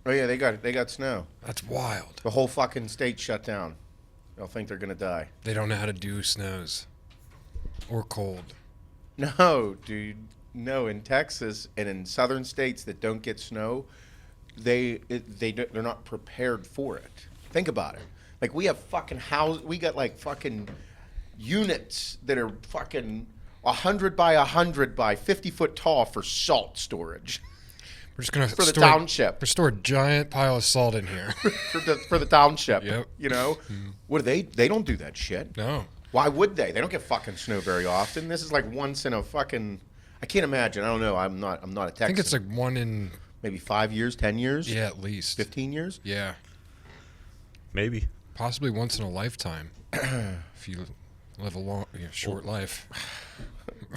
Oh yeah, they got snow. That's wild. The whole fucking state shut down. They'll think they're gonna die. They don't know how to do snows or cold. No, dude. No, in Texas and in southern states that don't get snow, they're not prepared for it. Think about it. Like we have fucking we got like fucking units that are fucking 100 by 100 by 50 foot tall for salt storage. We're just gonna for the township. Store a giant pile of salt in here. for the township. Yep. You know, what do they? They don't do that shit. No. Why would they? They don't get fucking snow very often. This is like once in a fucking. I can't imagine. I don't know. I'm not a Texan. I think it's like one in maybe 5 years, 10 years. Yeah, at least 15 years. Yeah, maybe. Possibly once in a lifetime. If you live a short life.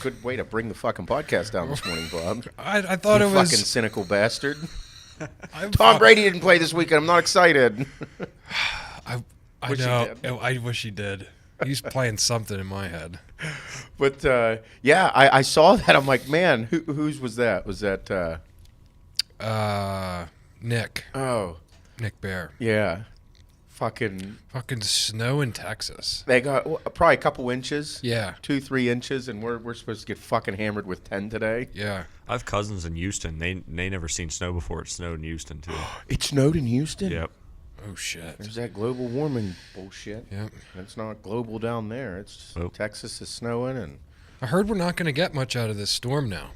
Good way to bring the fucking podcast down this morning, Bob. I thought you it was fucking cynical bastard. Tom Brady didn't play this weekend. I'm not excited. I know. I wish he did. He's playing something in my head. But yeah, I saw that. I'm like, man, whose was that? Was that Nick? Oh, Nick Bear. Yeah. Fucking snow in Texas. They got probably a couple inches. Yeah. 2-3 inches, and we're supposed to get fucking hammered with 10 today. Yeah. I have cousins in Houston. They never seen snow before. It snowed in Houston too. It snowed in Houston? Yep. Oh shit. There's that global warming bullshit. Yep. It's not global down there. It's Texas is snowing, and I heard we're not going to get much out of this storm now.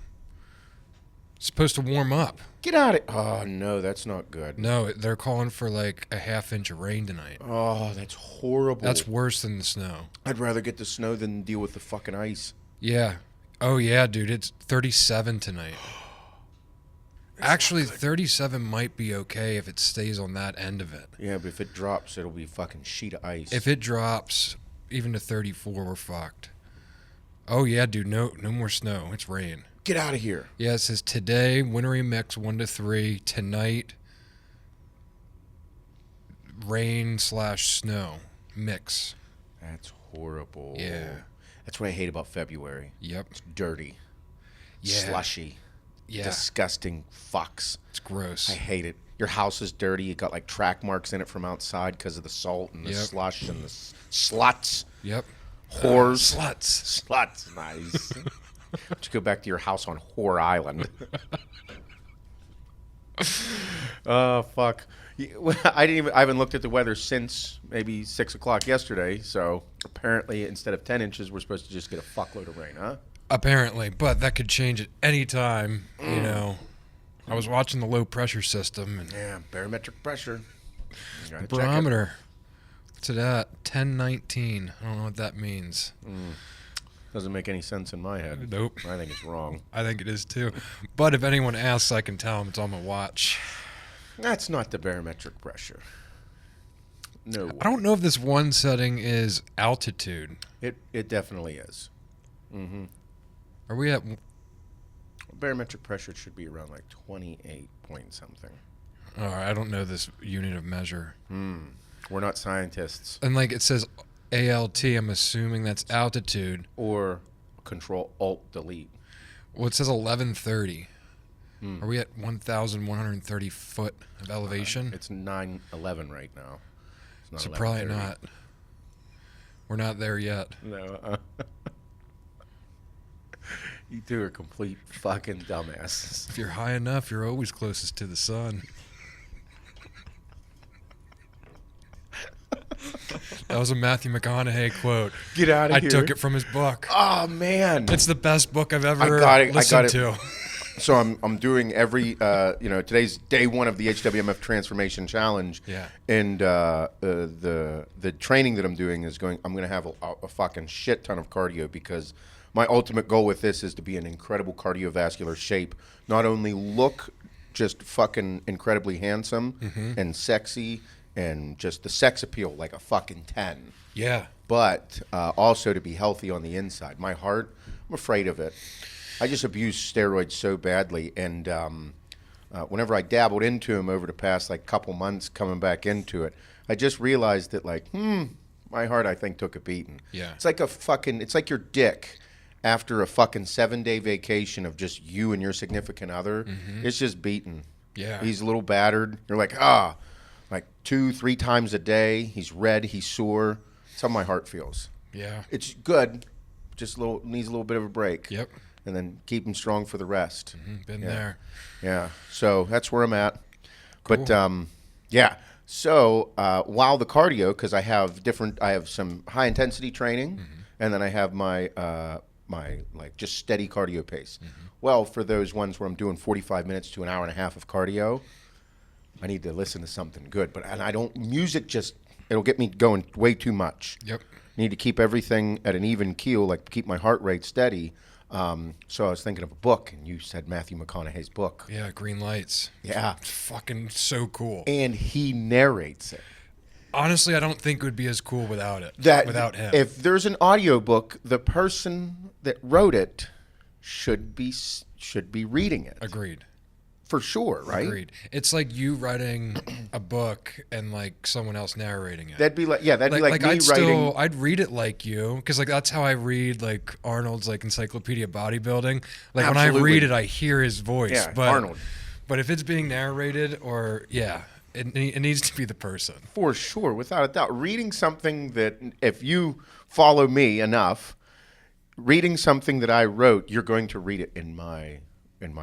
It's supposed to warm up. Get out of it. Oh, no, that's not good. No, they're calling for like a ½ inch of rain tonight. Oh, that's horrible. That's worse than the snow. I'd rather get the snow than deal with the fucking ice. Yeah. Oh, yeah, dude. It's 37 tonight. Actually, 37 might be okay if it stays on that end of it. Yeah, but if it drops, it'll be fucking sheet of ice. If it drops even to 34, we're fucked. Oh, yeah, dude. No more snow. It's rain. Get out of here. Yeah, it says today, wintry mix 1 to 3. Tonight, rain/snow mix. That's horrible. Yeah. That's what I hate about February. Yep. It's dirty. Yeah. Slushy. Yeah. Disgusting fucks. It's gross. I hate it. Your house is dirty. You got like track marks in it from outside because of the salt and the slush and the sluts. Yep. Whores. Sluts. Nice. Just go back to your house on Whore Island. Oh, fuck. I haven't looked at the weather since maybe 6 o'clock yesterday. So apparently instead of 10 inches, we're supposed to just get a fuckload of rain, huh? Apparently, but that could change at any time, you know. I was watching the low pressure system. And yeah, barometric pressure. The barometer. What's it at? 1019. I don't know what that means. Doesn't make any sense in my head. Nope. I think it's wrong. I think it is too. But if anyone asks, I can tell them it's on my watch. That's not the barometric pressure. No. I don't know if this one setting is altitude. It definitely is. Mm-hmm. Are we at... Barometric pressure should be around like 28 point something. All right, I don't know this unit of measure. We're not scientists. And like it says ALT, I'm assuming that's altitude. Or Control-Alt-Delete. Well, it says 1130. Are we at 1,130 foot of elevation? It's 911 right now. It's not so probably 11:30. not. We're not there yet. No. You two are complete fucking dumbasses. If you're high enough, you're always closest to the sun. That was a Matthew McConaughey quote. Get out of here. I took it from his book. Oh, man. It's the best book I've ever listened to. So I'm doing every, today's day one of the HWMF Transformation Challenge. Yeah. And the training that I'm doing is I'm going to have a fucking shit ton of cardio because my ultimate goal with this is to be in incredible cardiovascular shape. Not only look just fucking incredibly handsome and sexy and just the sex appeal like a fucking 10. Yeah. But also to be healthy on the inside. My heart, I'm afraid of it. I just abused steroids so badly, and whenever I dabbled into them over the past like couple months, coming back into it, I just realized that my heart I think took a beating. Yeah, it's like your dick after a fucking 7-day vacation of just you and your significant other. It's just beaten. Yeah. He's a little battered. You're like, like 2-3 times a day. He's red. He's sore. That's how my heart feels. Yeah. It's good. Just needs a little bit of a break. Yep. And then keep him strong for the rest. Been there. Yeah. So that's where I'm at. Cool. But yeah. So while the cardio, because I have some high intensity training, and then I have my my like just steady cardio pace. Well, for those ones where I'm doing 45 minutes to an hour and a half of cardio, I need to listen to something good. And I don't, music just, it'll get me going way too much. Yep. Need to keep everything at an even keel, like keep my heart rate steady. So I was thinking of a book, and you said Matthew McConaughey's book. Yeah, Green Lights. Yeah. It's fucking so cool. And he narrates it. Honestly, I don't think it would be as cool without it. Without him. If there's an audiobook, the person that wrote it should be reading it. Agreed. For sure, right? Agreed. It's like you writing a book and like someone else narrating it. That'd be like me writing. I'd read it like you, because like that's how I read like Arnold's like Encyclopedia Bodybuilding. Like when I read it, I hear his voice. Yeah, but, Arnold. But if it's being narrated, or it needs to be the person. For sure, without a doubt. Reading something that, if you follow me enough, reading something that I wrote, you're going to read it in my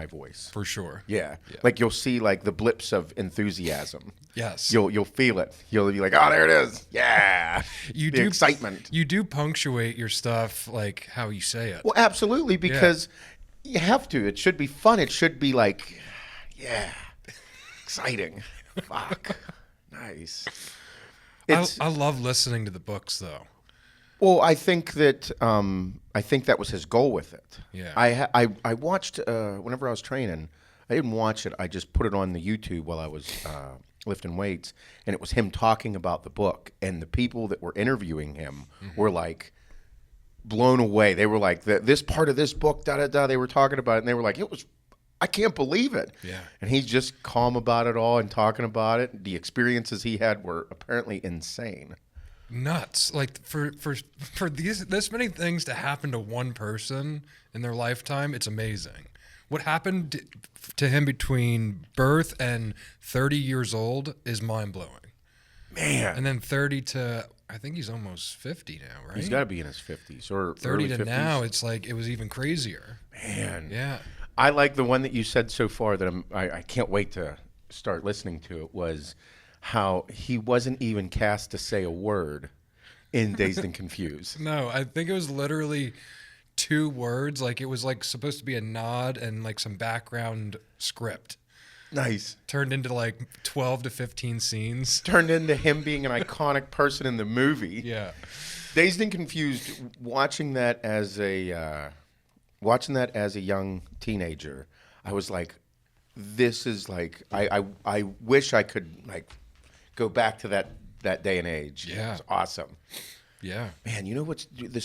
voice. For sure. Yeah. Like you'll see like the blips of enthusiasm. Yes. You'll feel it. You'll be like, oh, there it is. Yeah. You the do excitement. You do punctuate your stuff like how you say it. Well, absolutely, because you have to. It should be fun. It should be like, exciting. Fuck. Nice. I love listening to the books though. Well, I think that was his goal with it. Yeah. I watched whenever I was training. I didn't watch it. I just put it on the YouTube while I was lifting weights, and it was him talking about the book, and the people that were interviewing him were like blown away. They were like, this part of this book, da da da. They were talking about it, and they were like, I can't believe it. Yeah. And he's just calm about it all and talking about it. The experiences he had were apparently insane. Nuts. Like for this many things to happen to one person in their lifetime, it's amazing. What happened to him between birth and 30 years old is mind-blowing. Man. And then 30 to, I think he's almost 50 now, right? He's got to be in his 50s or 30 early to 50s. Now, it's like it was even crazier. Man. Yeah. I like the one that you said so far that I can't wait to start listening to it, was how he wasn't even cast to say a word in Dazed and Confused. No, I think it was literally 2 words. Like it was like supposed to be a nod and like some background script. Nice. Turned into like 12 to 15 scenes. Turned into him being an iconic person in the movie. Yeah. Dazed and Confused, watching that as a young teenager, I was like, this is like, I wish I could like go back to that day and age. Yeah. It was awesome. Yeah. Man, you know what's the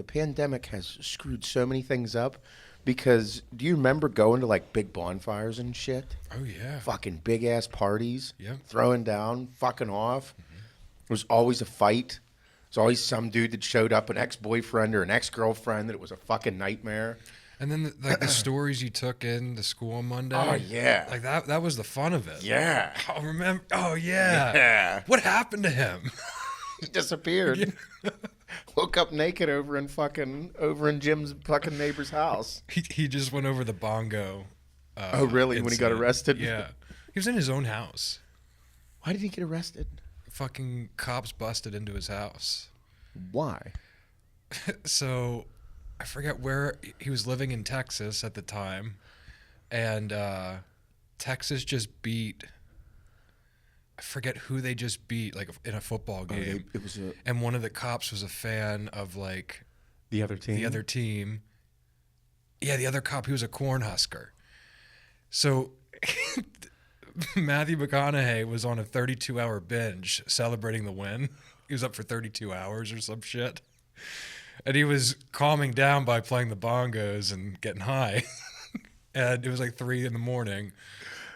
pandemic has screwed so many things up, because do you remember going to like big bonfires and shit? Oh yeah. Fucking big ass parties. Yeah. Throwing down, fucking off. There was always a fight. There's always some dude that showed up, an ex-boyfriend or an ex-girlfriend, that it was a fucking nightmare. And then the stories you took in to school on Monday. Oh yeah. Like that was the fun of it. Yeah. I remember. Oh yeah. Yeah. What happened to him? He disappeared. Yeah. Woke up naked over in Jim's fucking neighbor's house. He just went over the bongo. Oh really? Incident. When he got arrested? Yeah. He was in his own house. Why did he get arrested? Fucking cops busted into his house. Why? So, I forget where he was living in Texas at the time, and Texas just beat. I forget who they just beat, like in a football game. And one of the cops was a fan of like the other team. The other team. Yeah, the other cop. He was a Cornhusker. So. Matthew McConaughey was on a 32-hour binge celebrating the win. He was up for 32 hours or some shit. And he was calming down by playing the bongos and getting high. And it was like 3 a.m.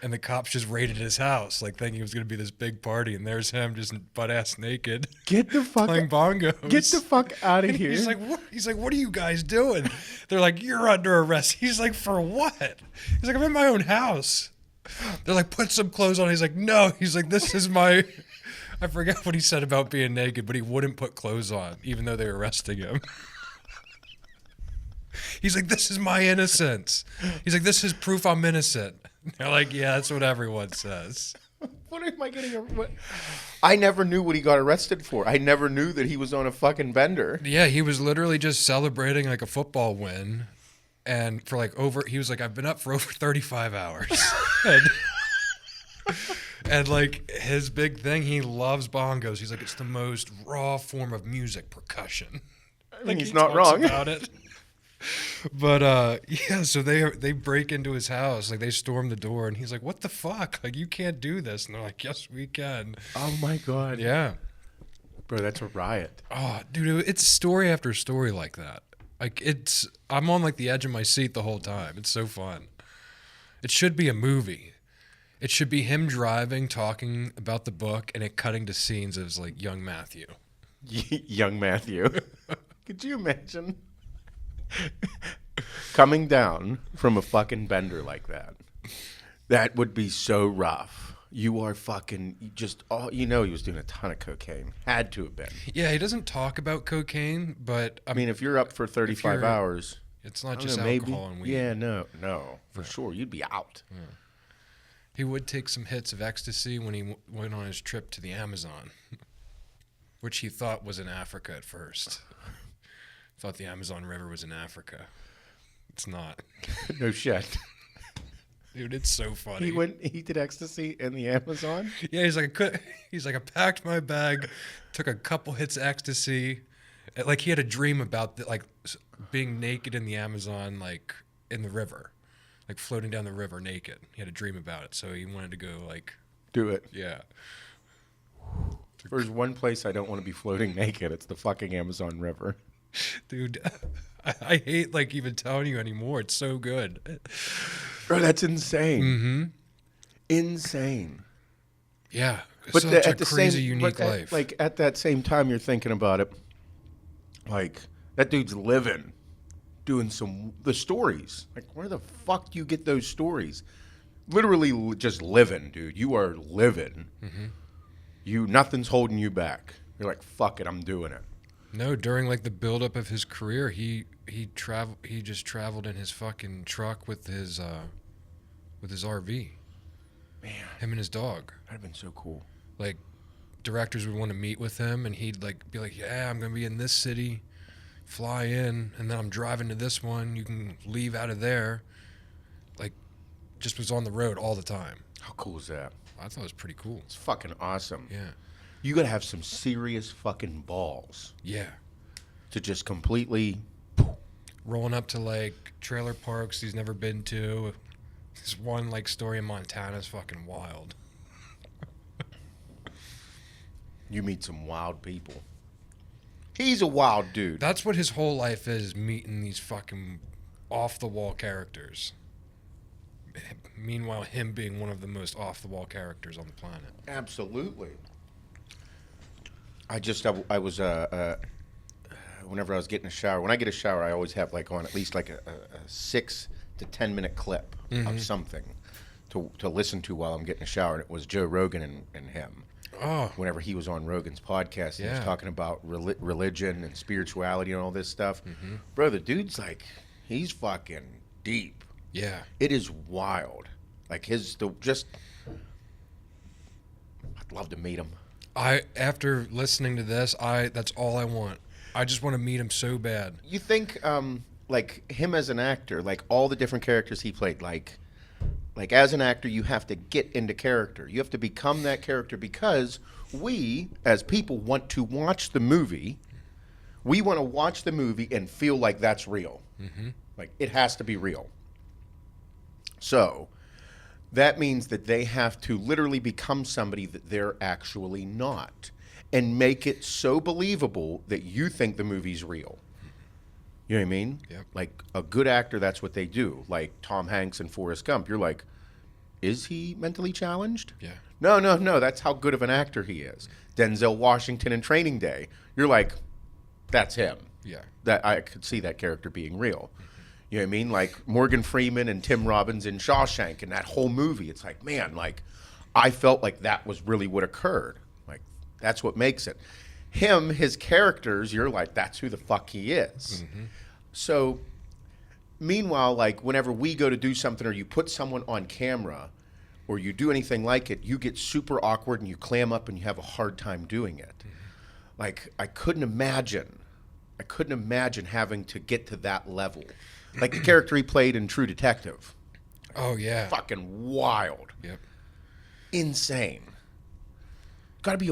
And the cops just raided his house, like thinking it was going to be this big party, and there's him just butt-ass naked. Get the fuck playing bongos. Get the fuck out of And here. He's like, what? He's like, what are you guys doing? They're like, you're under arrest. He's like, for what? He's like, I'm in my own house. They're like, put some clothes on. He's like, no. He's like, this is my... I forget what he said about being naked, but he wouldn't put clothes on, even though they were arresting him. He's like, this is my innocence. He's like, this is proof I'm innocent. They're like, yeah, that's what everyone says. What am I getting? I never knew what he got arrested for. I never knew that he was on a fucking bender. Yeah, he was literally just celebrating like a football win. And for like he was like, I've been up for over 35 hours. And like his big thing, he loves bongos. He's like, it's the most raw form of music, percussion. Like he's not wrong about it. But yeah, so they break into his house, like they storm the door, and he's like, "What the fuck? Like you can't do this." And they're like, "Yes, we can." Oh my god. Yeah, bro, that's a riot. oh dude, it's story after story like that. Like I'm on like the edge of my seat the whole time. It's so fun. It should be a movie. It should be him driving, talking about the book, and it cutting to scenes of like young Matthew. Young Matthew. Could you imagine coming down from a fucking bender like that? That would be so rough. You are fucking he was doing a ton of cocaine. Had to have been. Yeah, he doesn't talk about cocaine, but I mean, if you're up for 35 hours, it's not I just don't know, alcohol and weed. Yeah, no, for sure, you'd be out. Yeah. He would take some hits of ecstasy when he went on his trip to the Amazon, which he thought was in Africa at first. Thought the Amazon River was in Africa. It's not. No shit. Dude, it's so funny. He did ecstasy in the Amazon? Yeah, he's like, I packed my bag, took a couple hits of ecstasy. Like, he had a dream about, being naked in the Amazon, like, in the river. Like, floating down the river naked. He had a dream about it, so he wanted to go, like... Do it. Yeah. There's one place I don't want to be floating naked. It's the fucking Amazon River. Dude, I hate, like, even telling you anymore. It's so good. Bro, that's insane. Mm-hmm. Insane. Yeah. But such at a the crazy, same, unique life. Like, at that same time you're thinking about it, like, that dude's living, doing the stories. Like, where the fuck do you get those stories? Literally just living, dude. You are living. Mm-hmm. Nothing's holding you back. You're like, fuck it, I'm doing it. No, during like the buildup of his career, he just traveled in his fucking truck with his RV. Man, him and his dog. That'd have been so cool. Like, directors would want to meet with him, and he'd like be like, "Yeah, I'm gonna be in this city, fly in, and then I'm driving to this one. You can leave out of there." Like, just was on the road all the time. How cool is that? I thought it was pretty cool. It's fucking awesome. Yeah. You gotta have some serious fucking balls. Yeah. To just completely rolling up to like trailer parks he's never been to. This one like story in Montana is fucking wild. You meet some wild people. He's a wild dude. That's what his whole life is, meeting these fucking off the wall characters. Meanwhile, him being one of the most off the wall characters on the planet. Absolutely. I was whenever I was getting a shower. When I get a shower, I always have like on at least like a 6 to 10 minute clip of something to listen to while I'm getting a shower. And it was Joe Rogan and him. Oh. Whenever he was on Rogan's podcast, and he was talking about religion and spirituality and all this stuff. Mm-hmm. Bro, the dude's like, he's fucking deep. Yeah. It is wild. Like I'd love to meet him. After listening to this, that's all I want. I just want to meet him so bad. You think, like him as an actor, like all the different characters he played, like as an actor, you have to get into character. You have to become that character because we, as people, want to watch the movie. We want to watch the movie and feel like that's real. Mm-hmm. Like it has to be real. So that means that they have to literally become somebody that they're actually not and make it so believable that you think the movie's real. You know what I mean? Yep. Like a good actor, that's what they do. Like Tom Hanks and Forrest Gump. You're like, is he mentally challenged? Yeah. No. That's how good of an actor he is. Denzel Washington in Training Day. You're like, that's him. Yeah. That I could see that character being real. You know what I mean? Like Morgan Freeman and Tim Robbins in Shawshank and that whole movie. It's like, man, like I felt like that was really what occurred. Like that's what makes it. Him, his characters, you're like, that's who the fuck he is. Mm-hmm. So meanwhile, like whenever we go to do something or you put someone on camera or you do anything like it, you get super awkward and you clam up and you have a hard time doing it. Mm-hmm. Like I couldn't imagine having to get to that level. Like the character he played in True Detective. Oh yeah. Fucking wild. Yep. Insane. Gotta be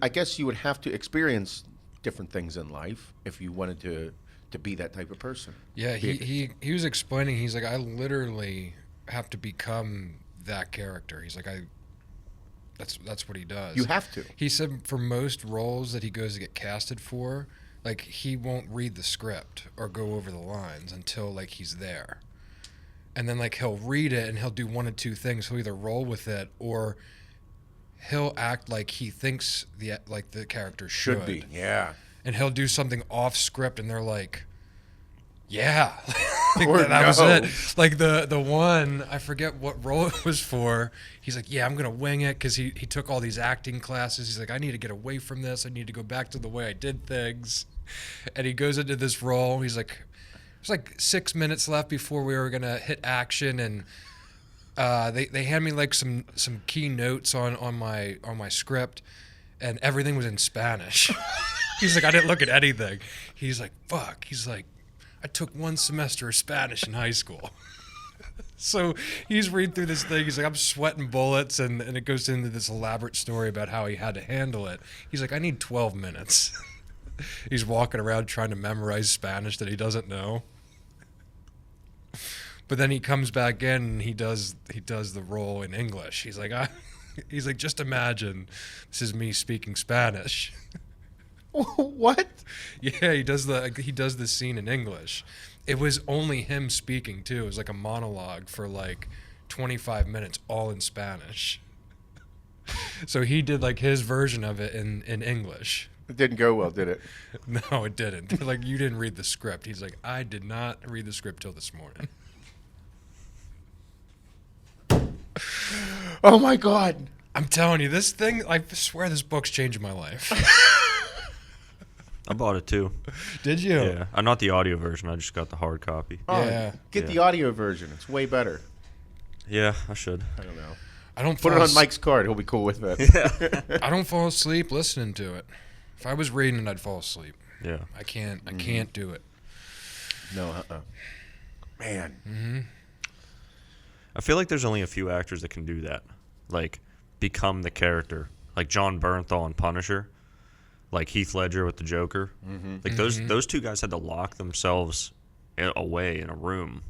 I guess you would have to experience different things in life if you wanted to be that type of person. Yeah, he was explaining, he's like, I literally have to become that character. He's like, that's what he does. You have to. He said for most roles that he goes to get casted for, like he won't read the script or go over the lines until like he's there. And then like he'll read it and he'll do one of two things. He'll either roll with it or he'll act like he thinks the character should be. Yeah. And he'll do something off script and they're like, yeah. Or that was no. it. Like the one, I forget what role it was for. He's like, yeah, I'm going to wing it because he took all these acting classes. He's like, I need to get away from this. I need to go back to the way I did things. And he goes into this role. He's like, there's like 6 minutes left before we were going to hit action. And they hand me like some key notes on my script. And everything was in Spanish. He's like, I didn't look at anything. He's like, fuck. He's like, I took 1 semester of Spanish in high school. So he's reading through this thing. He's like, I'm sweating bullets. And it goes into this elaborate story about how he had to handle it. He's like, I need 12 minutes. He's walking around trying to memorize Spanish that he doesn't know. But then he comes back in and he does the role in English. He's like, just imagine this is me speaking Spanish. What? Yeah, he does the scene in English. It was only him speaking too. It was like a monologue for like 25 minutes, all in Spanish. So he did like his version of it in English. It didn't go well, did it? No, it didn't. They're like, you didn't read the script. He's like, I did not read the script till this morning. Oh my God. I'm telling you, this thing, I swear this book's changing my life. I bought it too. Did you? Yeah, not the audio version. I just got the hard copy. Oh, Yeah. Get the audio version. It's way better. Yeah, I should. I don't know. I don't Put it fall on Mike's card. He'll be cool with it. I don't fall asleep listening to it. If I was reading it, I'd fall asleep. Yeah. I can't do it. No, Man. Mm-hmm. I feel like there's only a few actors that can do that. Like, become the character. Like John Bernthal in Punisher. Like Heath Ledger with the Joker. Mm-hmm. Like those two guys had to lock themselves away in a room,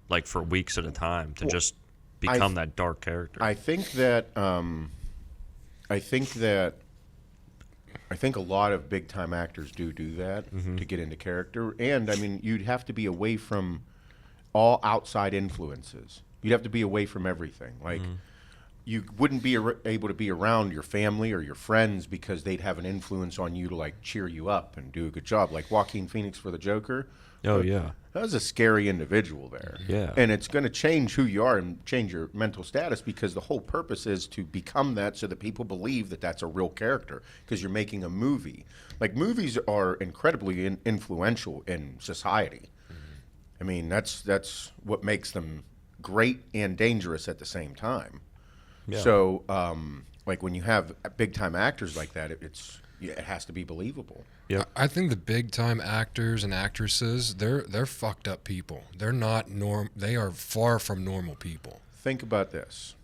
like for weeks at a time to just become that dark character. I think that a lot of big time actors do that to get into character. And I mean, you'd have to be away from all outside influences. You'd have to be away from everything. Like you wouldn't be able to be around your family or your friends because they'd have an influence on you to like cheer you up and do a good job. Like Joaquin Phoenix for the Joker. Oh yeah, that was a scary individual there. Yeah, and it's going to change who you are and change your mental status because the whole purpose is to become that so that people believe that that's a real character because you're making a movie. Like movies are incredibly influential in society. I mean, that's what makes them great and dangerous at the same time. Yeah. So, like when you have big time actors like that, it has to be believable. Yeah, I think the big time actors and actresses, they're fucked up people. They're not They are far from normal people. Think about this,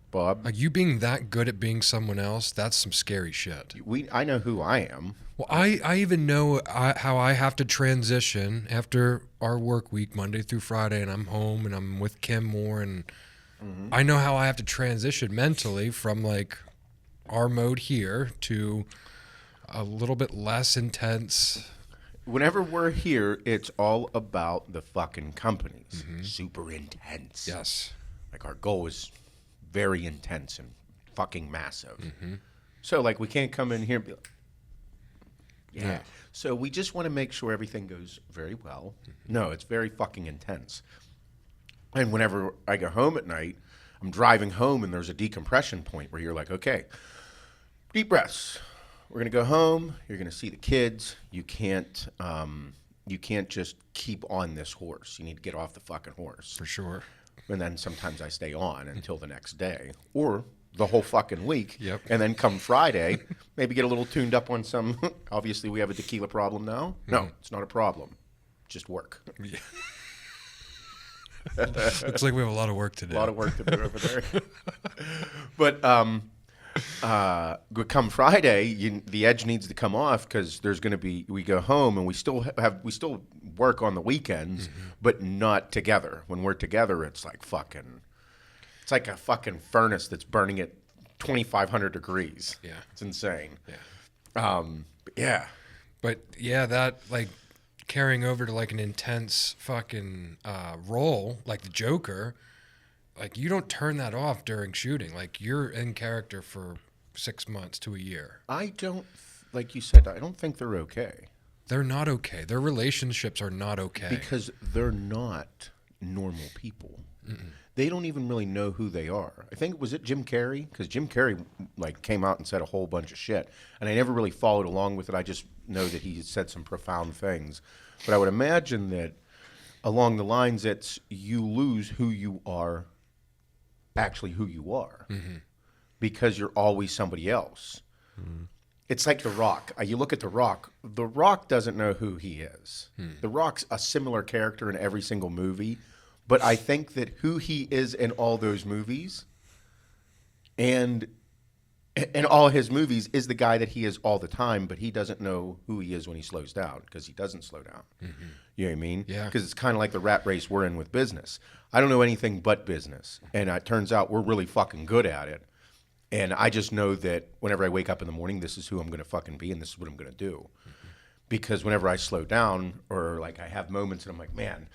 Bob. Like you being that good at being someone else, that's some scary shit. I know who I am. Well, I even know how I have to transition after our work week, Monday through Friday, and I'm home and I'm with Kim more, and I know how I have to transition mentally from like our mode here to a little bit less intense. Whenever we're here, it's all about the fucking companies. Super intense. Yes. Like, our goal is very intense and fucking massive. So, like, we can't come in here and be like, yeah. So we just want to make sure everything goes very well. No, it's very fucking intense. And whenever I go home at night, I'm driving home and there's a decompression point where you're like, okay, deep breaths. We're going to go home. You're going to see the kids. You can't just keep on this horse. You need to get off the fucking horse. For sure. And then sometimes I stay on until the next day or the whole fucking week. Yep. And then come Friday, maybe get a little tuned up on some. Obviously, we have a tequila problem now. No, it's not a problem. Just work. Yeah. Looks like we have a lot of work to do. A lot of work to do over there. But come Friday, the edge needs to come off because there's going to be. We go home and we still work on the weekends, but not together. When we're together, it's like fucking. It's like a fucking furnace that's burning at 2,500 degrees. Yeah, it's insane. Yeah. Yeah. But yeah, that like carrying over to like an intense fucking role like the Joker, like you don't turn that off during shooting. Like you're in character for 6 months to a year. I don't, like you said, I don't think they're okay. They're not okay. Their relationships are not okay. Because they're not normal people. They don't even really know who they are. I think, was it Jim Carrey? Because Jim Carrey like came out and said a whole bunch of shit. And I never really followed along with it. I just know that he said some profound things. But I would imagine that along the lines, it's you lose who you are, actually who you are. Because you're always somebody else. It's like The Rock. You look at The Rock. The Rock doesn't know who he is. The Rock's a similar character in every single movie. But I think that who he is in all those movies and in all his movies is the guy that he is all the time, but he doesn't know who he is when he slows down because he doesn't slow down. You know what I mean? Yeah. Because it's kind of like the rat race we're in with business. I don't know anything but business. And it turns out we're really fucking good at it. And I just know that whenever I wake up in the morning, this is who I'm going to fucking be and this is what I'm going to do. Because whenever I slow down or like I have moments and I'm like, man,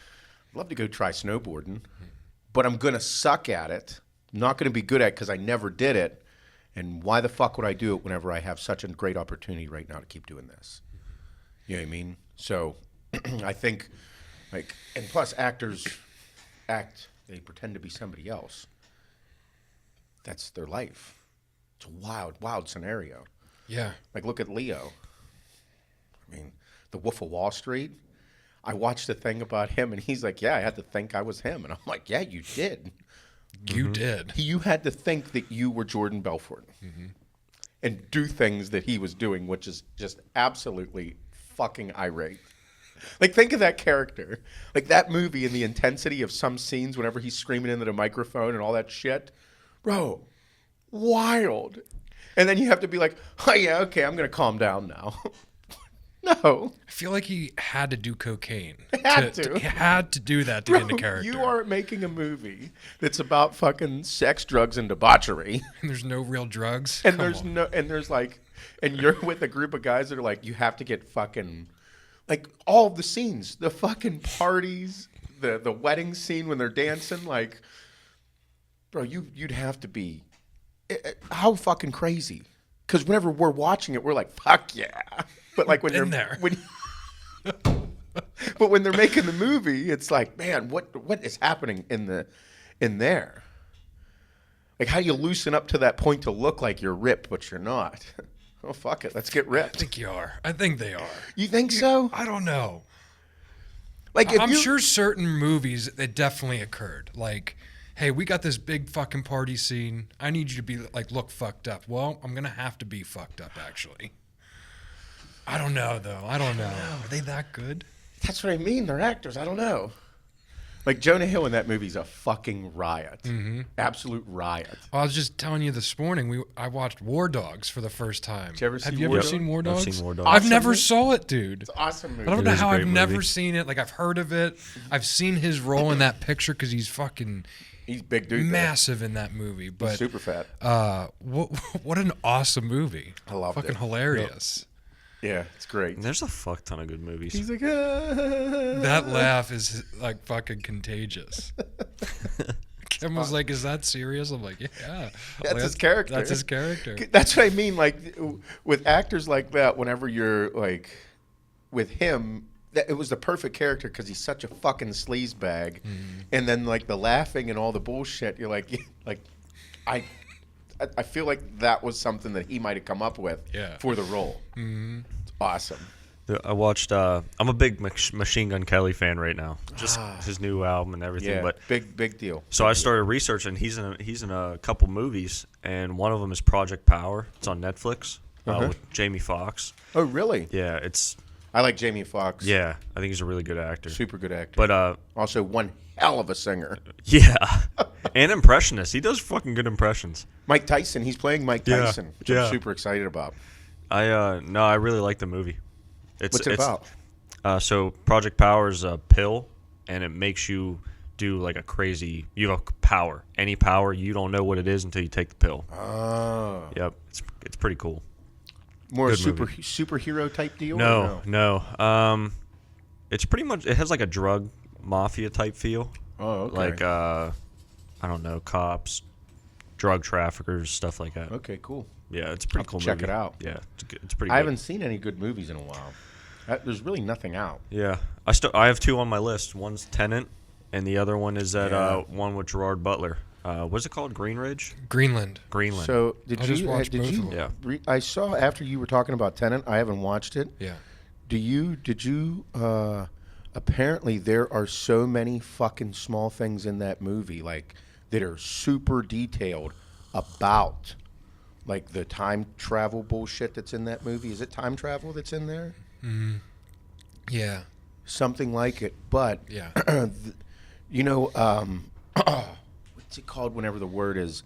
I'd love to go try snowboarding, but I'm going to suck at it. I'm not going to be good at it because I never did it. And why the fuck would I do it whenever I have such a great opportunity right now to keep doing this? You know what I mean? So I think, like, and plus actors they pretend to be somebody else. That's their life. It's a wild, wild scenario. Yeah. Like, look at Leo. I mean, The Wolf of Wall Street. I watched a thing about him, and he's like, yeah, I had to think I was him. And I'm like, yeah, you did. You did. You had to think that you were Jordan Belfort and do things that he was doing, which is just absolutely fucking irate. Like, think of that character. Like, that movie and the intensity of some scenes whenever he's screaming into the microphone and all that shit. Bro, wild. And then you have to be like, oh, yeah, okay, I'm going to calm down now. No. I feel like he had to do cocaine. He had to. He had to do that to get into character. You are making a movie that's about fucking sex, drugs, and debauchery. And there's no real drugs. And and you're with a group of guys that are like, you have to get fucking, like, all of the scenes, the fucking parties, the wedding scene when they're dancing, like, bro, you'd have to be, how fucking crazy. Because whenever we're watching it, we're like, fuck yeah. But like when but when they're making the movie, it's like, man, what is happening in there? Like, how do you loosen up to that point to look like you're ripped, but you're not? Oh, fuck it, let's get ripped. I think you are. I think they are. You think so? I don't know. Like, I'm sure certain movies it definitely occurred. Like, hey, we got this big fucking party scene. I need you to be like, look fucked up. Well, I'm gonna have to be fucked up, actually. I don't know, though. I don't know. Are they that good? That's what I mean. They're actors. I don't know. Like, Jonah Hill in that movie's a fucking riot. Absolute riot. I was just telling you this morning, I watched War Dogs for the first time. Did you ever see Have you War ever Dogs? seen War Dogs? I've seen War Dogs. I've never movie? saw it, dude. It's an awesome movie. I don't know It is a how great I've never movie. seen it. Like, I've heard of it. I've seen his role in that picture because he's fucking He's big dude. massive in that movie. But Super fat. what an awesome movie. I loved fucking it. hilarious. Yeah, it's great. There's a fuck ton of good movies. He's like, That laugh is like fucking contagious. Kim was like, "Is that serious?" I'm like, "Yeah." That's Like, his character. That's his character. That's what I mean. Like with actors like that, whenever you're like with him, it was the perfect character because he's such a fucking sleazebag. And then like the laughing and all the bullshit, you're like, I feel like that was something that he might have come up with for the role. It's awesome. I watched. I'm a big Machine Gun Kelly fan right now. Just his new album and everything. Yeah, But big deal. so I started researching. He's in a couple movies, and one of them is Project Power. It's on Netflix with Jamie Foxx. Oh, really? Yeah, it's. I like Jamie Foxx. Yeah, I think he's a really good actor. Super good actor. But also one hell of a singer. yeah, and impressionist. He does fucking good impressions. Mike Tyson. He's playing Mike Yeah, Tyson, which yeah. I'm super excited about. I really like the movie. What's it about? So Project Power is a pill, and it makes you do like a crazy. You have power, any power. You don't know what it is until you take the pill. Oh. Yep, it's pretty cool. More Good a movie. superhero type deal? No. It's pretty much. It has like a drug mafia type feel. Oh, okay. Like I don't know, cops, drug traffickers, stuff like that. Okay, cool. Yeah, it's a pretty I'll cool. check movie. it out. Yeah, it's pretty. I good. haven't seen any good movies in a while. There's really nothing out. Yeah, I have two on my list. One's Tenant, and the other one is that one with Gerard Butler. What's it called? Greenland. Greenland. So did I just watched did both you? of them. Yeah. I saw after you were talking about Tenet. I haven't watched it. Yeah. Did you? Apparently, there are so many fucking small things in that movie, like that are super detailed about, like the time travel bullshit that's in that movie. Is it time travel that's in there? Yeah. Something like it, but Yeah. you know, what's it called whenever the word is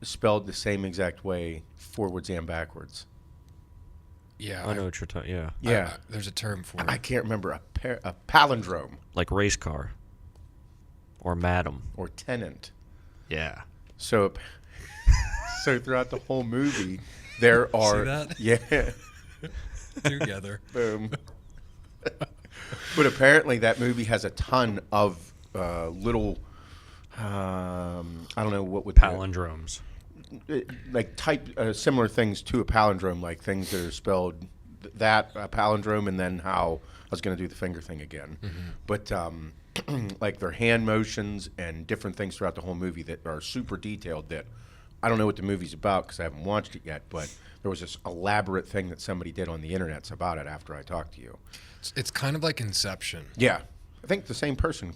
spelled the same exact way, forwards and backwards? Yeah. I know what you're talking. Yeah, Yeah, There's a term for it. I can't remember a palindrome like race car or madam. or tenant. Yeah. So, so throughout the whole movie, there are that? yeah, Together. boom. But apparently, that movie has a ton of little. I don't know what would Palindromes. like type similar things to a palindrome, like things that are spelled that a palindrome, and then how I was going to do the finger thing again, but like their hand motions and different things throughout the whole movie that are super detailed. That I don't know what the movie's about because I haven't watched it yet, but there was this elaborate thing that somebody did on the internet about it after I talked to you. It's kind of like Inception. Yeah. I think the same person,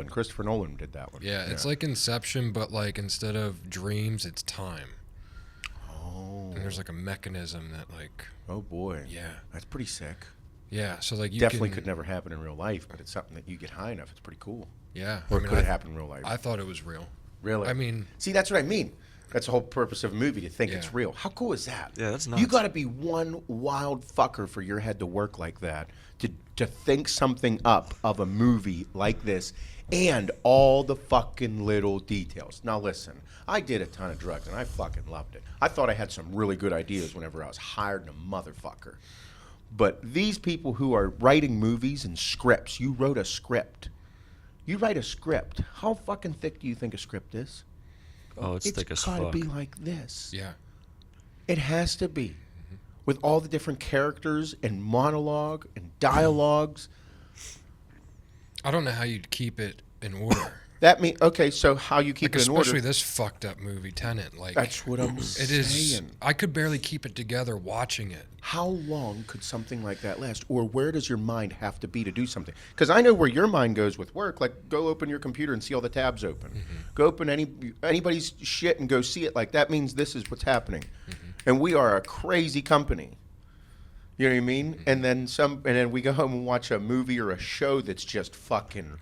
Christopher Nolan, did that one. Yeah, it's like Inception, but like instead of dreams, it's time. Oh. And there's like a mechanism that like, Oh boy. yeah, That's pretty sick. yeah. So like you Definitely can, could never happen in real life, but it's something that you get high enough. It's pretty cool. Yeah. Or I mean, could I, it happen in real life? I thought it was real. Really? I mean, See, that's what I mean. That's the whole purpose of a movie, to think Yeah. it's real. How cool is that? Yeah, that's You nuts. got to be one wild fucker for your head to work like that, to think something up of a movie like this and all the fucking little details. Now listen, I did a ton of drugs and I fucking loved it. I thought I had some really good ideas whenever I was hired than a motherfucker. But these people who are writing movies and scripts, you wrote a script. You write a script. How fucking thick do you think a script is? Oh, it's thick as It's gotta fuck. be like this. yeah. It has to be. With all the different characters and monologue and dialogues. I don't know how you'd keep it in order. That mean okay, so how you keep Like it in especially order? this fucked up movie, Tenet. Like That's what I'm it saying. is. I could barely keep it together watching it. How long could something like that last? Or where does your mind have to be to do something? Because I know where your mind goes with work. Like, go open your computer and see all the tabs open. Go open anybody's shit and go see it. Like, that means this is what's happening. And we are a crazy company. You know what I mean? And then we go home and watch a movie or a show that's just fucking.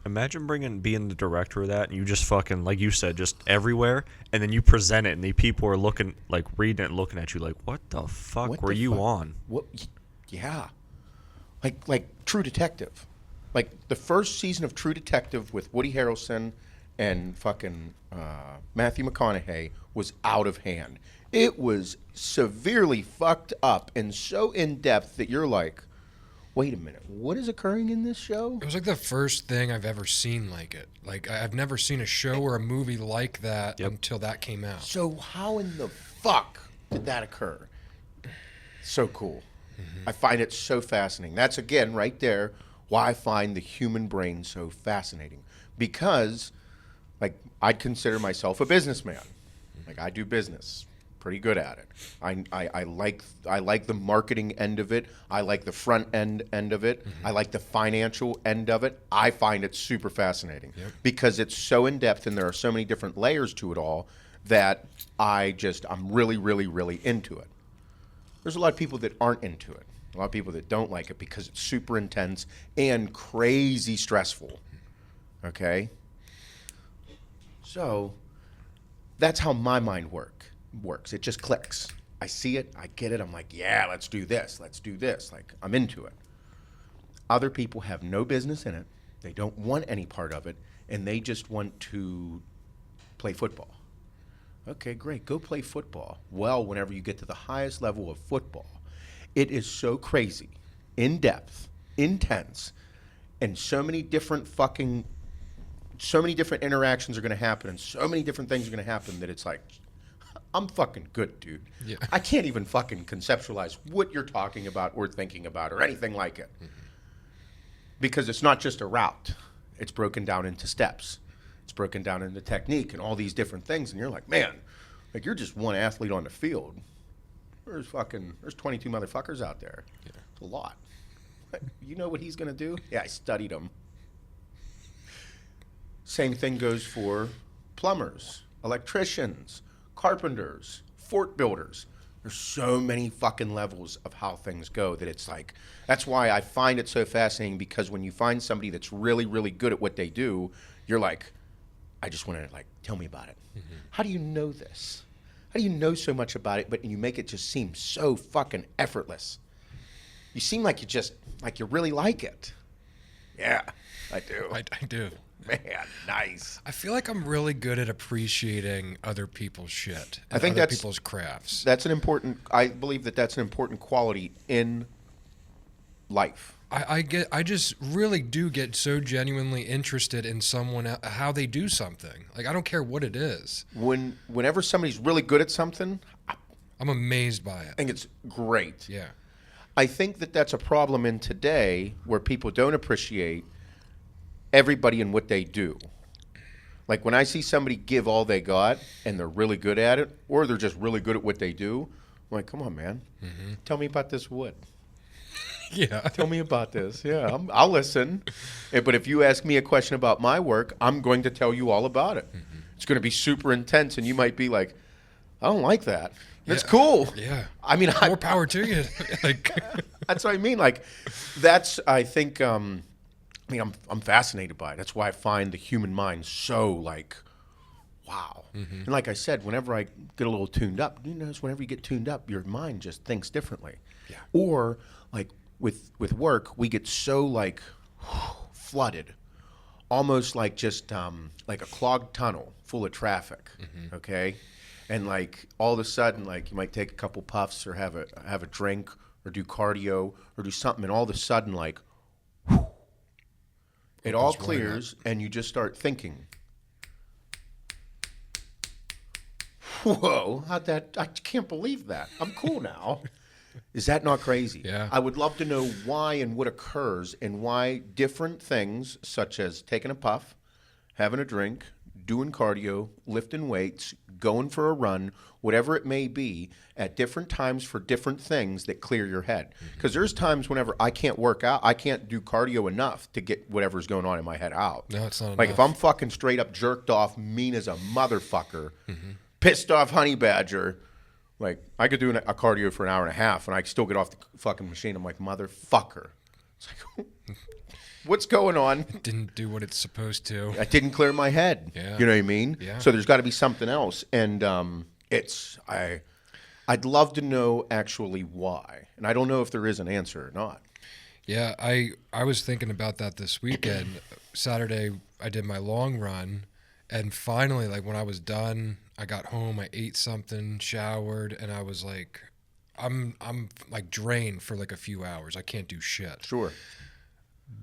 Imagine being the director of that, and you just fucking, like you said, just everywhere, and then you present it, and the people are looking, like reading it, and looking at you, like, what the fuck What were the you fuck? on? What? Yeah, like True Detective, like the first season of True Detective with Woody Harrelson and fucking Matthew McConaughey was out of hand. It was severely fucked up and so in depth that you're like, wait a minute, what is occurring in this show? It was like the first thing I've ever seen like it. Like, I've never seen a show or a movie like that until that came out. So how in the fuck did that occur? So cool. I find it so fascinating. That's, again, right there, why I find the human brain so fascinating. Because, like, I'd consider myself a businessman. Like, I do business. Pretty good at it. I like the marketing end of it. I like the front end of it. I like the financial end of it. I find it super fascinating because it's so in depth and there are so many different layers to it all that I'm really, really, really into it. There's a lot of people that aren't into it. A lot of people that don't like it because it's super intense and crazy stressful. Okay? So that's how my mind works. It just clicks. I see it, I get it, I'm like, yeah, let's do this. Like, I'm into it. Other people have no business in it. They don't want any part of it, and they just want to play football. Okay, great, go play football. Well, whenever you get to the highest level of football, it is so crazy, in depth, intense, and so many different interactions are going to happen, and so many different things are going to happen that it's like, I'm fucking good, dude. Yeah. I can't even fucking conceptualize what you're talking about or thinking about or anything like it. Because it's not just a route. It's broken down into steps. It's broken down into technique and all these different things. And you're like, man, like you're just one athlete on the field. There's 22 motherfuckers out there. Yeah. It's a lot. You know what he's going to do? Yeah, I studied him. Same thing goes for plumbers, electricians, carpenters, fort builders. There's so many fucking levels of how things go that it's like, that's why I find it so fascinating, because when you find somebody that's really, really good at what they do, you're like, I just want to, like, tell me about it. How do you know this? How do you know so much about it, but you make it just seem so fucking effortless? You seem like you really like it. Yeah, I do. I do. Man, nice. I feel like I'm really good at appreciating other people's shit. And I think other people's crafts. I believe that's an important quality in life. I just really do get so genuinely interested in someone, how they do something. Like, I don't care what it is. Whenever somebody's really good at something, I'm amazed by it. I think it's great. Yeah. I think that's a problem in today where people don't appreciate everybody and what they do. Like, when I see somebody give all they got and they're really good at it, or they're just really good at what they do, I'm like, come on, man. Tell me about this wood. Yeah. Tell me about this. Yeah, I'll listen. But if you ask me a question about my work, I'm going to tell you all about it. It's going to be super intense, and you might be like, I don't like that. It's cool. Yeah. I mean, more power to you. Like, that's what I mean. Like, that's, I think, I'm fascinated by it. That's why I find the human mind so, like, wow. And like I said, whenever I get a little tuned up, you notice whenever you get tuned up, your mind just thinks differently. Yeah. Or, like, with work, we get so, like, flooded, almost like just like a clogged tunnel full of traffic, okay? And, like, all of a sudden, like, you might take a couple puffs or have a drink or do cardio or do something, and all of a sudden, like, it all clears, and you just start thinking, whoa, I can't believe that. I'm cool now. Is that not crazy? Yeah. I would love to know why and what occurs and why different things, such as taking a puff, having a drink, doing cardio, lifting weights, going for a run, whatever it may be, at different times for different things that clear your head. Because there's times whenever I can't work out, I can't do cardio enough to get whatever's going on in my head out. No, it's not like enough. If I'm fucking straight up jerked off, mean as a motherfucker, pissed off honey badger, like, I could do a cardio for an hour and a half, and I still get off the fucking machine. I'm like, motherfucker. It's like, what's going on? Didn't do what it's supposed to. I didn't clear my head. Yeah. You know what I mean? Yeah. So there's got to be something else. And I'd love to know actually why. And I don't know if there is an answer or not. Yeah, I was thinking about that this weekend. Saturday, I did my long run, and finally, like, when I was done, I got home, I ate something, showered, and I was like, I'm like drained for like a few hours. I can't do shit. Sure.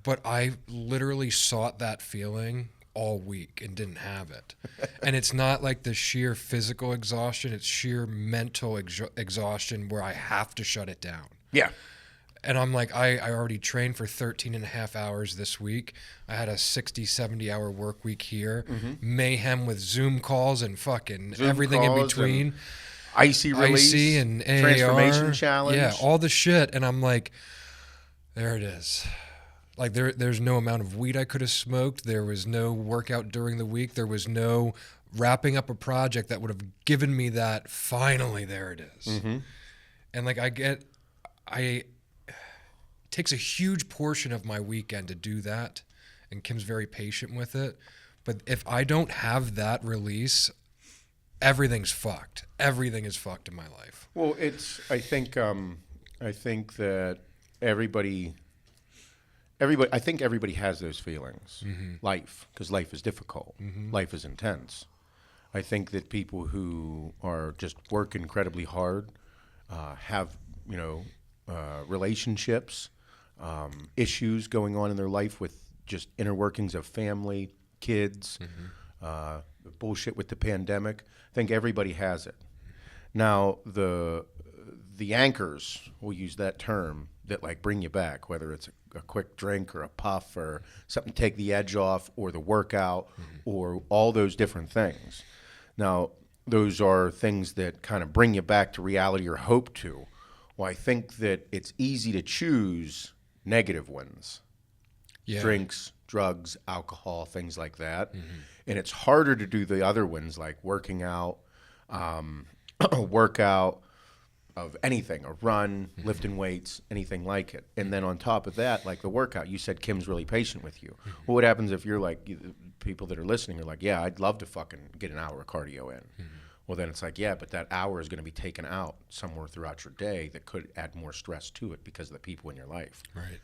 But I literally sought that feeling all week and didn't have it. And it's not like the sheer physical exhaustion, it's sheer mental exhaustion where I have to shut it down. Yeah. And I'm like, I already trained for 13 and a half hours this week. I had a 60, 70-hour work week here. Mayhem with Zoom calls and fucking Zoom everything in calls between. ICEE Release. ICEE and AAR. Transformation Challenge. Yeah, all the shit. And I'm like, there it is. Like there's no amount of weed I could have smoked. There was no workout during the week. There was no wrapping up a project that would have given me that, finally, there it is. And like it takes a huge portion of my weekend to do that, and Kim's very patient with it. But if I don't have that release, everything's fucked. Everything is fucked in my life. Well, I think that everybody has those feelings. Life, because life is difficult. Life is intense. I think that people who are just work incredibly hard, have, relationships, issues going on in their life with just inner workings of family, kids, bullshit with the pandemic. I think everybody has it. Now, the anchors, we'll use that term, that like bring you back, whether it's a quick drink or a puff or something to take the edge off, or the workout, or all those different things. Now, those are things that kind of bring you back to reality, or hope to. Well, I think that it's easy to choose negative ones. Yeah. Drinks, drugs, alcohol, things like that. And it's harder to do the other ones, like working out, a workout of anything, a run, lifting weights, anything like it. And then on top of that, like the workout, you said Kim's really patient with you. Well, what happens if you're like, people that are listening are like, yeah, I'd love to fucking get an hour of cardio in. Well, then it's like, yeah, but that hour is going to be taken out somewhere throughout your day that could add more stress to it because of the people in your life. Right.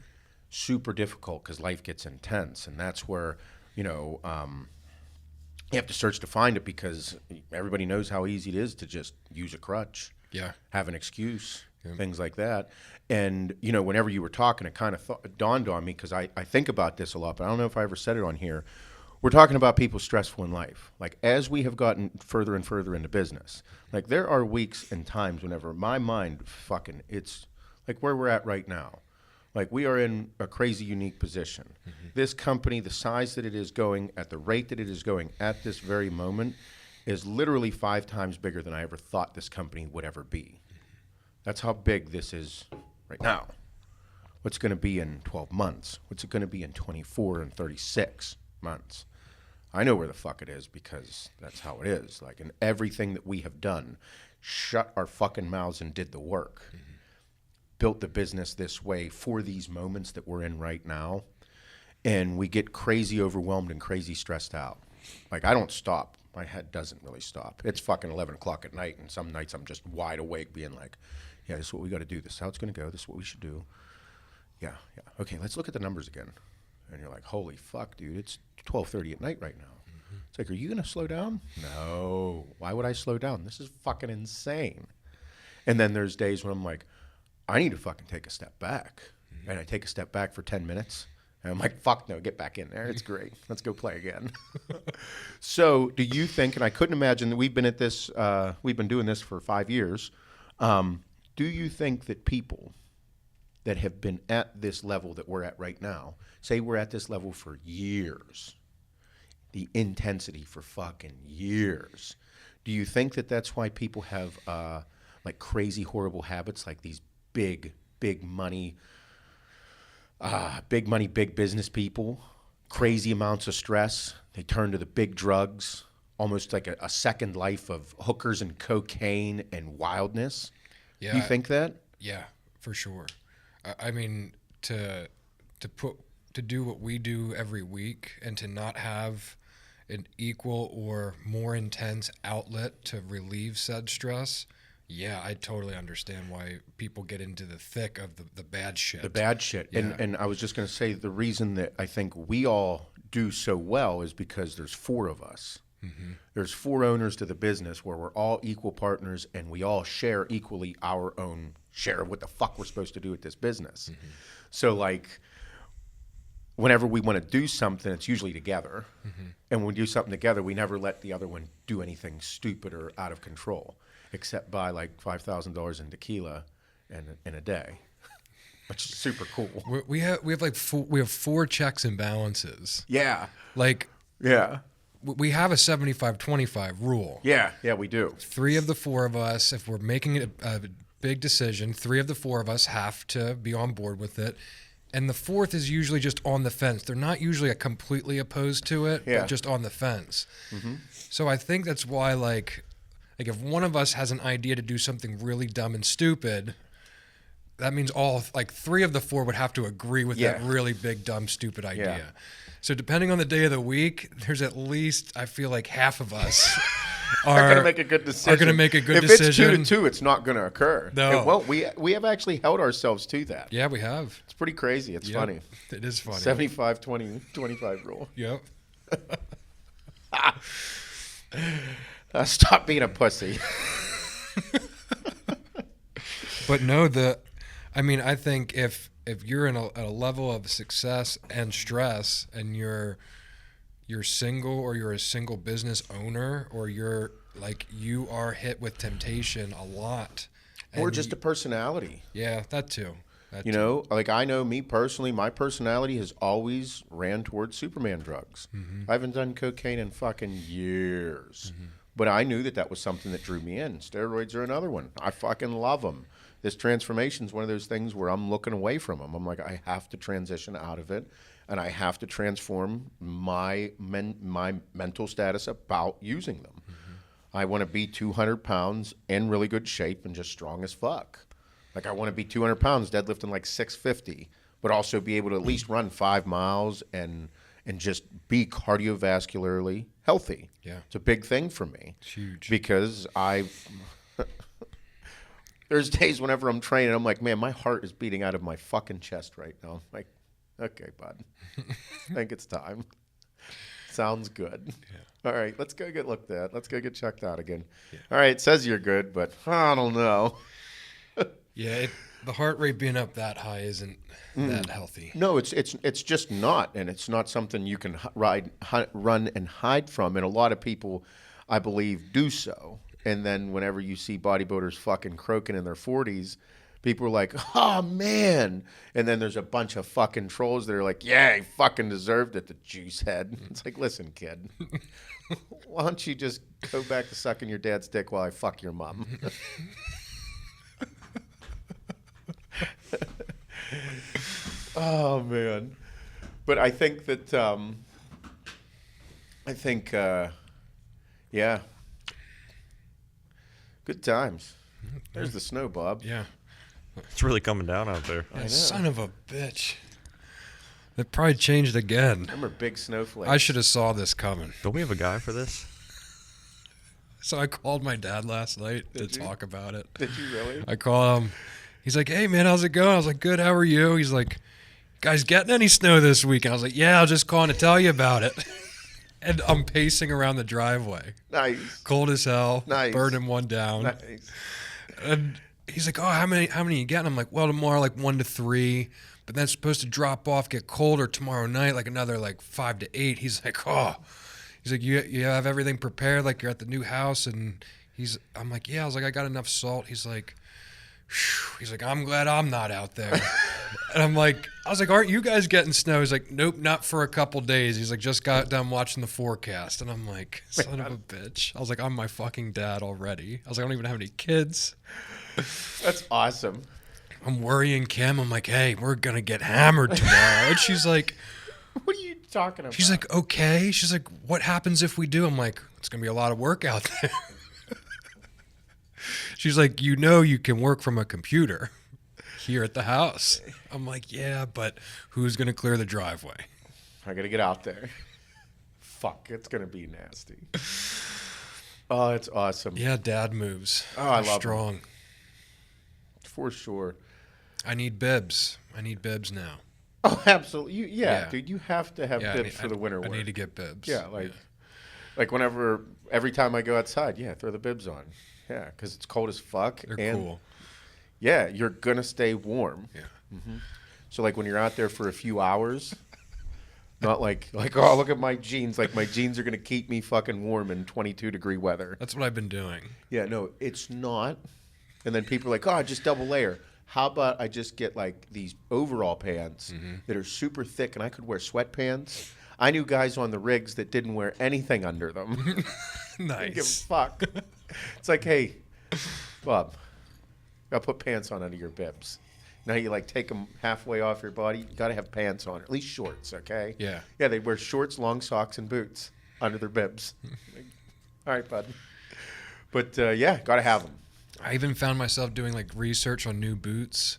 Super difficult because life gets intense. And that's where, you have to search to find it, because everybody knows how easy it is to just use a crutch. Yeah. Have an excuse, things like that. And, whenever you were talking, it kind of dawned on me, because I think about this a lot, but I don't know if I ever said it on here. We're talking about people stressful in life. Like, as we have gotten further and further into business, like, there are weeks and times whenever my mind it's like where we're at right now. Like, we are in a crazy unique position. This company, the size that it is going, at the rate that it is going at this very moment, is literally 5 times bigger than I ever thought this company would ever be. That's how big this is right now. What's going to be in 12 months? What's it going to be in 24 and 36 months? I know where the fuck it is, because that's how it is. Like, in everything that we have done, shut our fucking mouths and did the work. Built the business this way for these moments that we're in right now. And we get crazy overwhelmed and crazy stressed out. Like, I don't stop. My head doesn't really stop. It's fucking 11 o'clock at night, and some nights I'm just wide awake being like, yeah, this is what we got to do. This is how it's going to go. This is what we should do. Yeah. Okay, let's look at the numbers again. And you're like, holy fuck, dude, it's 12:30 at night right now. It's like, are you going to slow down? No. Why would I slow down? This is fucking insane. And then there's days when I'm like, I need to fucking take a step back. And I take a step back for 10 minutes. And I'm like, fuck no, get back in there. It's great. Let's go play again. So do you think, and I couldn't imagine that we've been doing this for 5 years. Do you think that people that have been at this level that we're at right now, say we're at this level for years, the intensity for fucking years, do you think that that's why people have like crazy, horrible habits, like these big money, big business people, crazy amounts of stress? They turn to the big drugs, almost like a second life of hookers and cocaine and wildness. Yeah. Do you think that? Yeah, for sure. I mean, to do what we do every week and to not have an equal or more intense outlet to relieve said stress, yeah, I totally understand why people get into the thick of the bad shit. The bad shit. Yeah. And I was just going to say, the reason that I think we all do so well is because there's 4 of us. There's 4 owners to the business where we're all equal partners and we all share equally our own share of what the fuck we're supposed to do with this business. So like, whenever we want to do something, it's usually together. And when we do something together, we never let the other one do anything stupid or out of control, except buy like $5,000 in tequila in a day, which is super cool. We have like we have 4 checks and balances. Yeah. Like, Yeah. we have a 75-25 rule. Yeah. Yeah, we do. 3 of the 4 of us, if we're making a big decision, 3 of the 4 of us have to be on board with it. And the 4th is usually just on the fence. They're not usually completely opposed to it, but just on the fence. So I think that's why, like if one of us has an idea to do something really dumb and stupid, that means all, like 3 of the 4 would have to agree with that really big, dumb, stupid idea. Yeah. So depending on the day of the week, there's at least, I feel like half of us Are going to make a good decision. Are going to make a good if decision. If it's 2-2, it's not going to occur. No. It won't. We have actually held ourselves to that. Yeah, we have. It's pretty crazy. It's funny. It is funny. 75-20-25 rule. Yep. Stop being a pussy. But no, I think if you're in a level of success and stress, and you're single, or you're a single business owner, or you are hit with temptation a lot, Or just a personality. Yeah, that too. You know, like I know me personally, my personality has always ran towards Superman drugs. I haven't done cocaine in fucking years. But I knew that was something that drew me in. Steroids are another one. I fucking love them. This transformation is one of those things where I'm looking away from them. I'm like, I have to transition out of it, and I have to transform my mental status about using them. I want to be 200 pounds in really good shape and just strong as fuck. Like I want to be 200 pounds, deadlifting like 650, but also be able to at least run 5 miles and just be cardiovascularly healthy. Yeah. It's a big thing for me. It's huge. Because there's days whenever I'm training, I'm like, man, my heart is beating out of my fucking chest right now. I'm like, okay, bud. I think it's time. Sounds good. Yeah. All right, let's go get looked at. Let's go get checked out again. Yeah. All right, it says you're good, but I don't know. Yeah, the heart rate being up that high isn't that healthy. No, it's just not, and it's not something you can run and hide from. And a lot of people, I believe, do so. And then whenever you see bodybuilders fucking croaking in their 40s, people are like, "Oh man!" And then there's a bunch of fucking trolls that are like, "Yeah, he fucking deserved it, the juice head." It's like, listen, kid, why don't you just go back to sucking your dad's dick while I fuck your mom? Oh man, but I think that yeah, good times. There's the snow, Bob. Yeah, It's really coming down out there. yeah, son of a bitch. It probably changed again. Remember big snowflakes? I should have saw this coming. Don't we have a guy for this? So I called my dad last night to Did you? talk about it. Did you really? I call him. He's like, "Hey man, how's it going?" I was like, "Good. How are you?" He's like, "Guys, getting any snow this week?" And I was like, "Yeah, I was just calling to tell you about it." And I'm pacing around the driveway, Nice. cold as hell, Nice. burning one down. Nice. And he's like, "Oh, how many you getting?" I'm like, "Well, tomorrow like 1 to 3, but that's supposed to drop off, get colder tomorrow night, like another like 5 to 8." He's like, "Oh," he's like, "You have everything prepared, like you're at the new house?" And I'm like, "Yeah." I was like, "I got enough salt." He's like, "I'm glad I'm not out there." And I was like, "Aren't you guys getting snow?" He's like, "Nope, not for a couple days." He's like, "Just got done watching the forecast." And I'm like, son of a bitch. I was like, "I'm my fucking dad already." I was like, "I don't even have any kids." That's awesome. I'm worrying Kim. I'm like, "Hey, we're going to get hammered tomorrow." And she's like, What are you talking about? she's like, "Okay." She's like, "What happens if we do?" I'm like, "It's going to be a lot of work out there." She's like, "You know you can work from a computer here at the house." I'm like, "Yeah, but who's going to clear the driveway?" I gotta get out there. Fuck, it's gonna be nasty. Oh, it's awesome. Yeah, dad moves. Oh, I They're love strong. For sure. I need bibs. I need bibs now. Oh, absolutely. Yeah. Dude, you have to have Yeah, bibs for the winter I work. need to get bibs. Yeah, like every time I go outside, throw the bibs on. Yeah, because it's cold as fuck. They're and cool. Yeah, you're gonna stay warm. Yeah. So like when you're out there for a few hours, not like oh look at my jeans, like my jeans are gonna keep me fucking warm in 22-degree weather. That's what I've been doing. Yeah, no, it's not. And then people are like, oh, just double layer. How about I just get like these overall pants that are super thick and I could wear sweatpants? I knew guys on the rigs that didn't wear anything under them. Didn't give a Nice. fuck. It's like, hey, Bob, gotta put pants on under your bibs. Now you like take them halfway off your body. You gotta have pants on, at least shorts, okay? Yeah. Yeah, they wear shorts, long socks, and boots under their bibs. All right, bud. But yeah, gotta have them. I even found myself doing like research on new boots,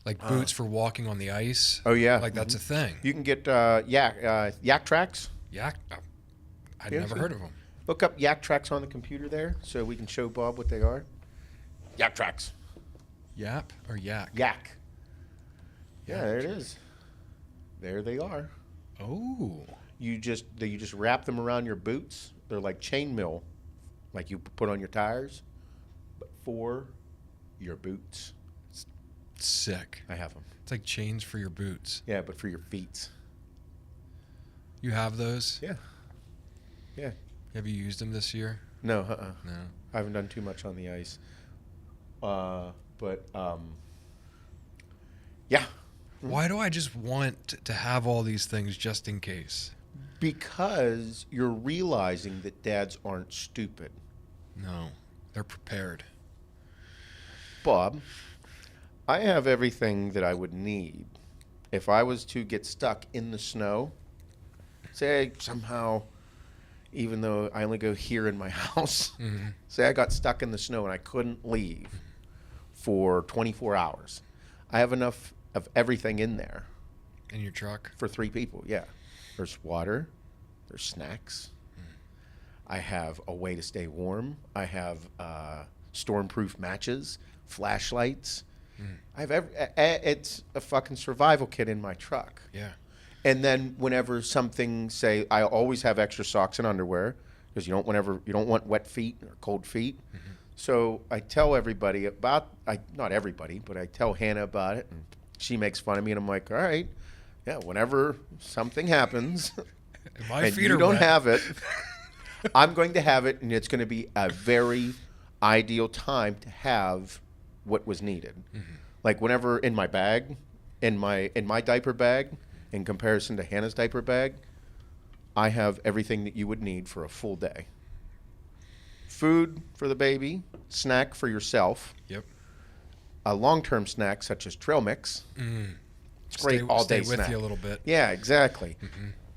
like boots for walking on the ice. Oh yeah, Like that's a thing. You can get yak tracks. Yak. I'd Yeah, never see? heard of them. Look up yak tracks on the computer there, so we can show Bob what they are. Yak tracks. Yap or yak? Yak. Yeah, there it is. There they are. Oh. You just wrap them around your boots. They're like chainmail, like you put on your tires, but for your boots. Sick. I have them. It's like chains for your boots. Yeah, but for your feet. You have those? Yeah. Yeah. Have you used them this year? No, No. I haven't done too much on the ice. But yeah. Why do I just want to have all these things just in case? Because you're realizing that dads aren't stupid. No. They're prepared. Bob, I have everything that I would need if I was to get stuck in the snow. Say somehow, even though I only go here in my house, say I got stuck in the snow and I couldn't leave for 24 hours. I have enough of everything in there In your truck? for 3 people, yeah. There's water, there's snacks. I have a way to stay warm. I have storm-proof matches, flashlights. I have it's a fucking survival kit in my truck. Yeah. And then whenever something, say, I always have extra socks and underwear because you don't want wet feet or cold feet. So I tell everybody not everybody, but I tell Hannah about it, and she makes fun of me, and I'm like, all right, yeah, whenever something happens My and feet you are don't wet. have it, I'm going to have it, and it's going to be a very ideal time to have what was needed. Like whenever in my bag, in my diaper bag, in comparison to Hannah's diaper bag, I have everything that you would need for a full day. Food for the baby, snack for yourself, Yep. a long-term snack such as trail mix. It's great Stay all-day with snack. you a little bit. Yeah, exactly.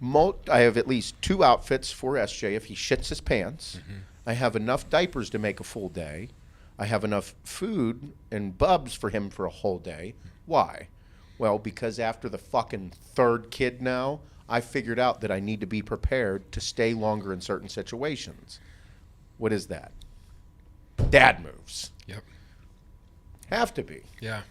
I have at least 2 outfits for SJ if he shits his pants. I have enough diapers to make a full day. I have enough food and bubs for him for a whole day. Why? Well, because after the fucking 3rd kid now, I figured out that I need to be prepared to stay longer in certain situations. What is that? Dad moves. Yep. Have to be. Yeah.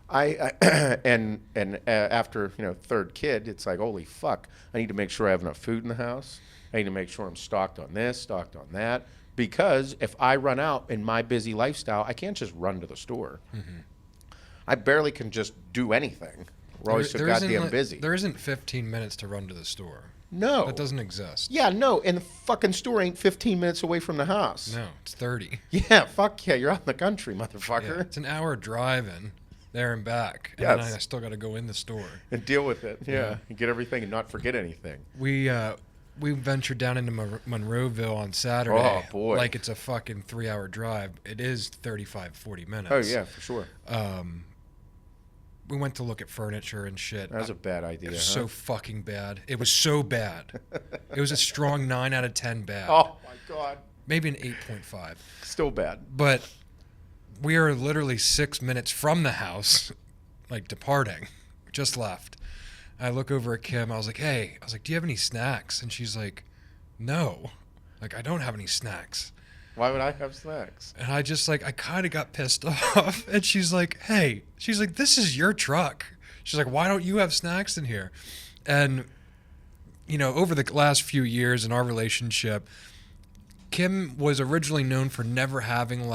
And after 3rd kid, it's like, holy fuck! I need to make sure I have enough food in the house. I need to make sure I'm stocked on this, stocked on that. Because if I run out in my busy lifestyle, I can't just run to the store. I barely can just do anything. We're always so goddamn busy. There isn't 15 minutes to run to the store. No, That doesn't exist. Yeah, no, and the fucking store ain't 15 minutes away from the house. No, it's 30. Yeah, fuck yeah, you're out in the country, Yeah, motherfucker, it's an hour driving there and back. And Yes. then I still got to go in the store. and deal with it. Yeah, Yeah. and get everything and not forget anything. We ventured down into Monroeville on Saturday. Oh, boy. Like it's a fucking 3-hour drive. It is 35, 40 minutes. Oh yeah, for sure. We went to look at furniture and shit. That was a bad idea. It was huh? so fucking bad. It was so bad. It was a strong 9 out of 10 bad. Oh my god, Maybe an 8.5. still bad. But we are literally 6 minutes from the house, like departing. Just left. I look over at Kim. I was like, hey, do you have any snacks? And she's like, no. Like, I don't have any snacks. Why would I have snacks? And I just I kind of got pissed off. And she's like, hey, this is your truck. She's like, why don't you have snacks in here? And, over the last few years in our relationship, Kim was originally known for never having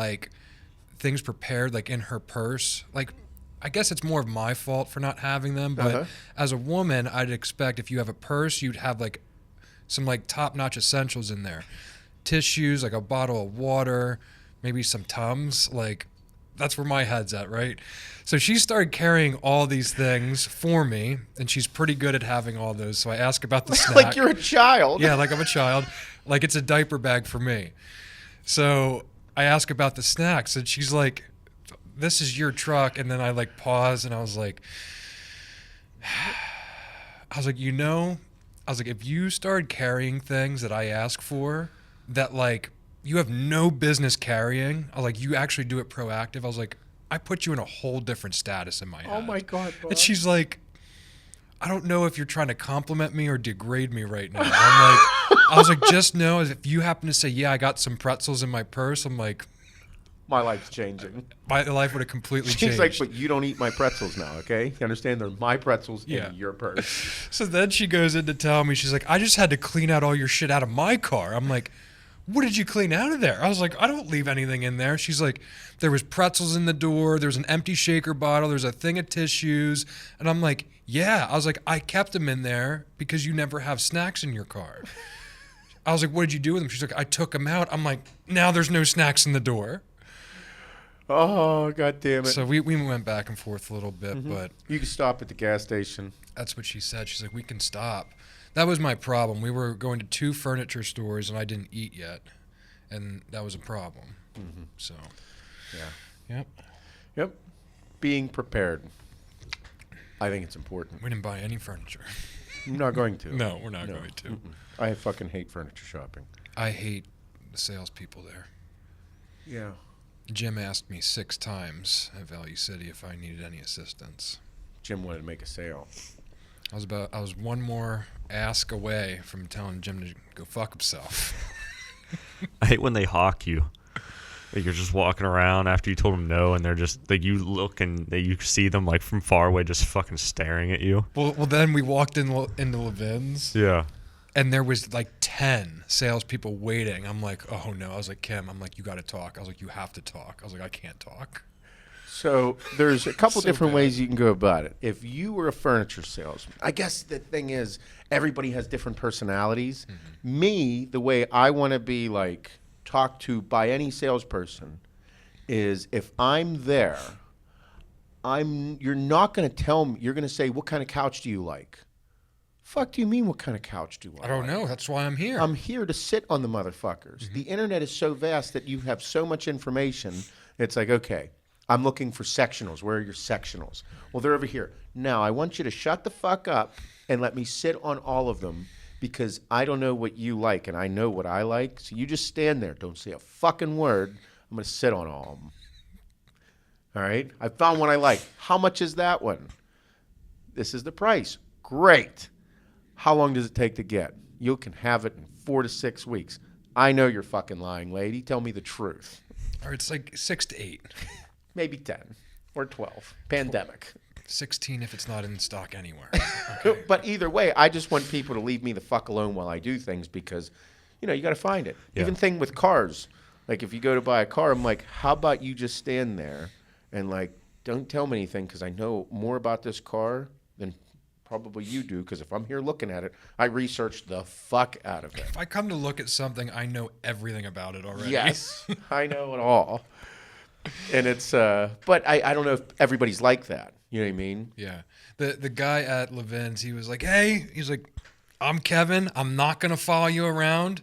things prepared like in her purse. Like, I guess it's more of my fault for not having them, but as a woman, I'd expect if you have a purse, you'd have like some like top-notch essentials in there. Tissues, like a bottle of water, maybe some Tums. Like, that's where my head's at, right? So she started carrying all these things for me, and she's pretty good at having all those. So I ask about the snack. Like you're a child. Yeah, like I'm a child. Like it's a diaper bag for me. So I ask about the snacks, and she's like, this is your truck. And then I like pause, and I was like, if you started carrying things that I ask for that like you have no business carrying, I was like, you actually do it proactive. I was like, I put you in a whole different status in my head. Oh my God, Bob. And she's like, I don't know if you're trying to compliment me or degrade me right now. I was like, just know if you happen to say, yeah, I got some pretzels in my purse, I'm like, my life's changing. my life would have completely changed. She's like, but you don't eat my pretzels now, okay? You understand? They're my pretzels in your purse. So then she goes in to tell me, she's like, I just had to clean out all your shit out of my car. I'm like, what did you clean out of there? I was like, I don't leave anything in there. She's like, there was pretzels in the door. There was an empty shaker bottle. There's a thing of tissues. And I'm like, yeah. I was like, I kept them in there because you never have snacks in your car. I was like, what did you do with them? She's like, I took them out. I'm like, now there's no snacks in the door. Oh, God damn it. So we went back and forth a little bit, but... You can stop at the gas station. That's what she said. She's like, we can stop. That was my problem. We were going to 2 furniture stores, and I didn't eat yet. And that was a problem. So, yeah. Yep. Being prepared. I think it's important. We didn't buy any furniture. I'm not going to. No, we're not going to. I fucking hate furniture shopping. I hate the salespeople there. Yeah. Jim asked me 6 times at Value City if I needed any assistance. Jim wanted to make a sale. I was one more ask away from telling Jim to go fuck himself. I hate when they hawk you. Like you're just walking around after you told them no, and they're just like you look and you see them like from far away, just fucking staring at you. Well, then we walked into Levin's. Yeah. And there was like 10 salespeople waiting. I'm like, oh no. I was like, Kim, I'm like, you got to talk. I was like, you have to talk. I was like, I can't talk. So there's a couple So different bad. ways you can go about it. If you were a furniture salesman, I guess the thing is everybody has different personalities. Me, the way I want to be like talked to by any salesperson is if I'm there, you're not going to tell me, you're going to say, what kind of couch do you like? Fuck do you mean what kind of couch do I I don't like? know. That's why I'm here. I'm here to sit on the motherfuckers. The internet is so vast that you have so much information. It's like, okay, I'm looking for sectionals. Where are your sectionals? Well, they're over here. Now, I want you to shut the fuck up and let me sit on all of them because I don't know what you like and I know what I like. So you just stand there. Don't say a fucking word. I'm going to sit on all of them. All right? I found one I like. How much is that one? This is the price. Great. How long does it take to get? You can have it in 4 to 6 weeks. I know you're fucking lying, lady. Tell me the truth. Or it's like 6 to 8. Maybe 10 or 12. Pandemic. 16 if it's not in stock anywhere. But either way, I just want people to leave me the fuck alone while I do things because, you know, you got to find it. Yeah. Even thing with cars. Like if you go to buy a car, I'm like, how about you just stand there and like, don't tell me anything because I know more about this car than probably you do, because if I'm here looking at it, I researched the fuck out of it. If I come to look at something, I know everything about it already. Yes, I know it all. And it's, but I don't know if everybody's like that. You know what I mean? Yeah. The guy at Levin's, he was like, hey, he's like, I'm Kevin. I'm not going to follow you around.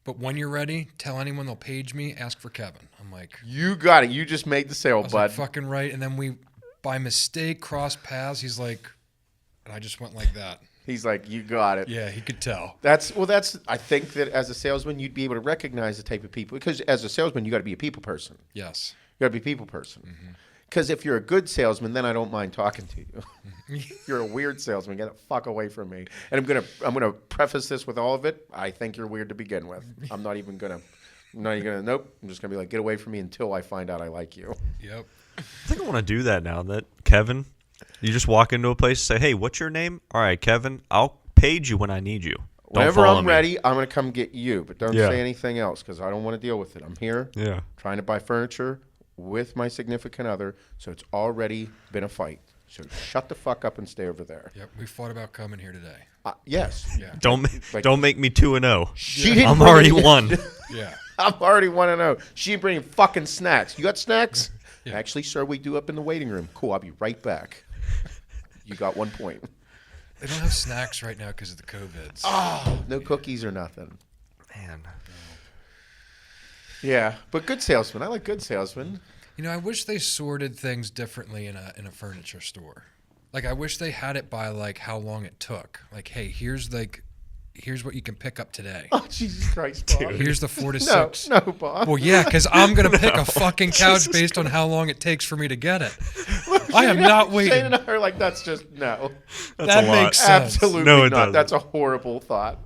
But when you're ready, tell anyone they'll page me, ask for Kevin. I'm like, You got it. You just made the sale, I was bud. like, fucking right. And then we, by mistake, crossed paths. He's like, and I just went like that. He's like, you got it. Yeah, he could tell. That's, I think that as a salesman, you'd be able to recognize the type of people. Because as a salesman, you got to be a people person. Yes. You got to be a people person. Because if you're a good salesman, then I don't mind talking to you. If you're a weird salesman, get the fuck away from me. And I'm gonna preface this with all of it. I think you're weird to begin with. I'm not even gonna. Nope. I'm just gonna be like, get away from me until I find out I like you. Yep. I think I want to do that now. That Kevin, you just walk into a place, say, "Hey, what's your name?" All right, Kevin, I'll page you when I need you. Don't Whenever follow I'm me. ready, I'm gonna come get you. But don't Yeah. say anything else because I don't want to deal with it. I'm here Yeah. trying to buy furniture with my significant other, so it's already been a fight. So shut the fuck up and stay over there. Yep, we fought about coming here today. Yes. Yeah. Don't Like- don't make me 2-0. She didn't I'm bring already any- 1. Yeah. I'm already 1-0. She didn't bring fucking snacks. You got snacks? Yeah. Actually, sir, we do up in the waiting room. Cool, I'll be right back. You got 1 point. They don't have snacks right now because of the COVIDs. Oh, no cookies or nothing. Man. Yeah, but good salesman. I like good salesman. You know, I wish they sorted things differently in a furniture store. Like, I wish they had it by like how long it took. Like, hey, here's what you can pick up today. Oh, Jesus Christ, Bob. Here's the 4 to No, 6. no, Bob. Well, yeah, because I'm gonna pick a fucking couch based on how long it takes for me to get it. I am not Shane waiting. and I are like, that's just, no. That's That a lot. makes sense. Absolutely No, it not. doesn't. That's a horrible thought.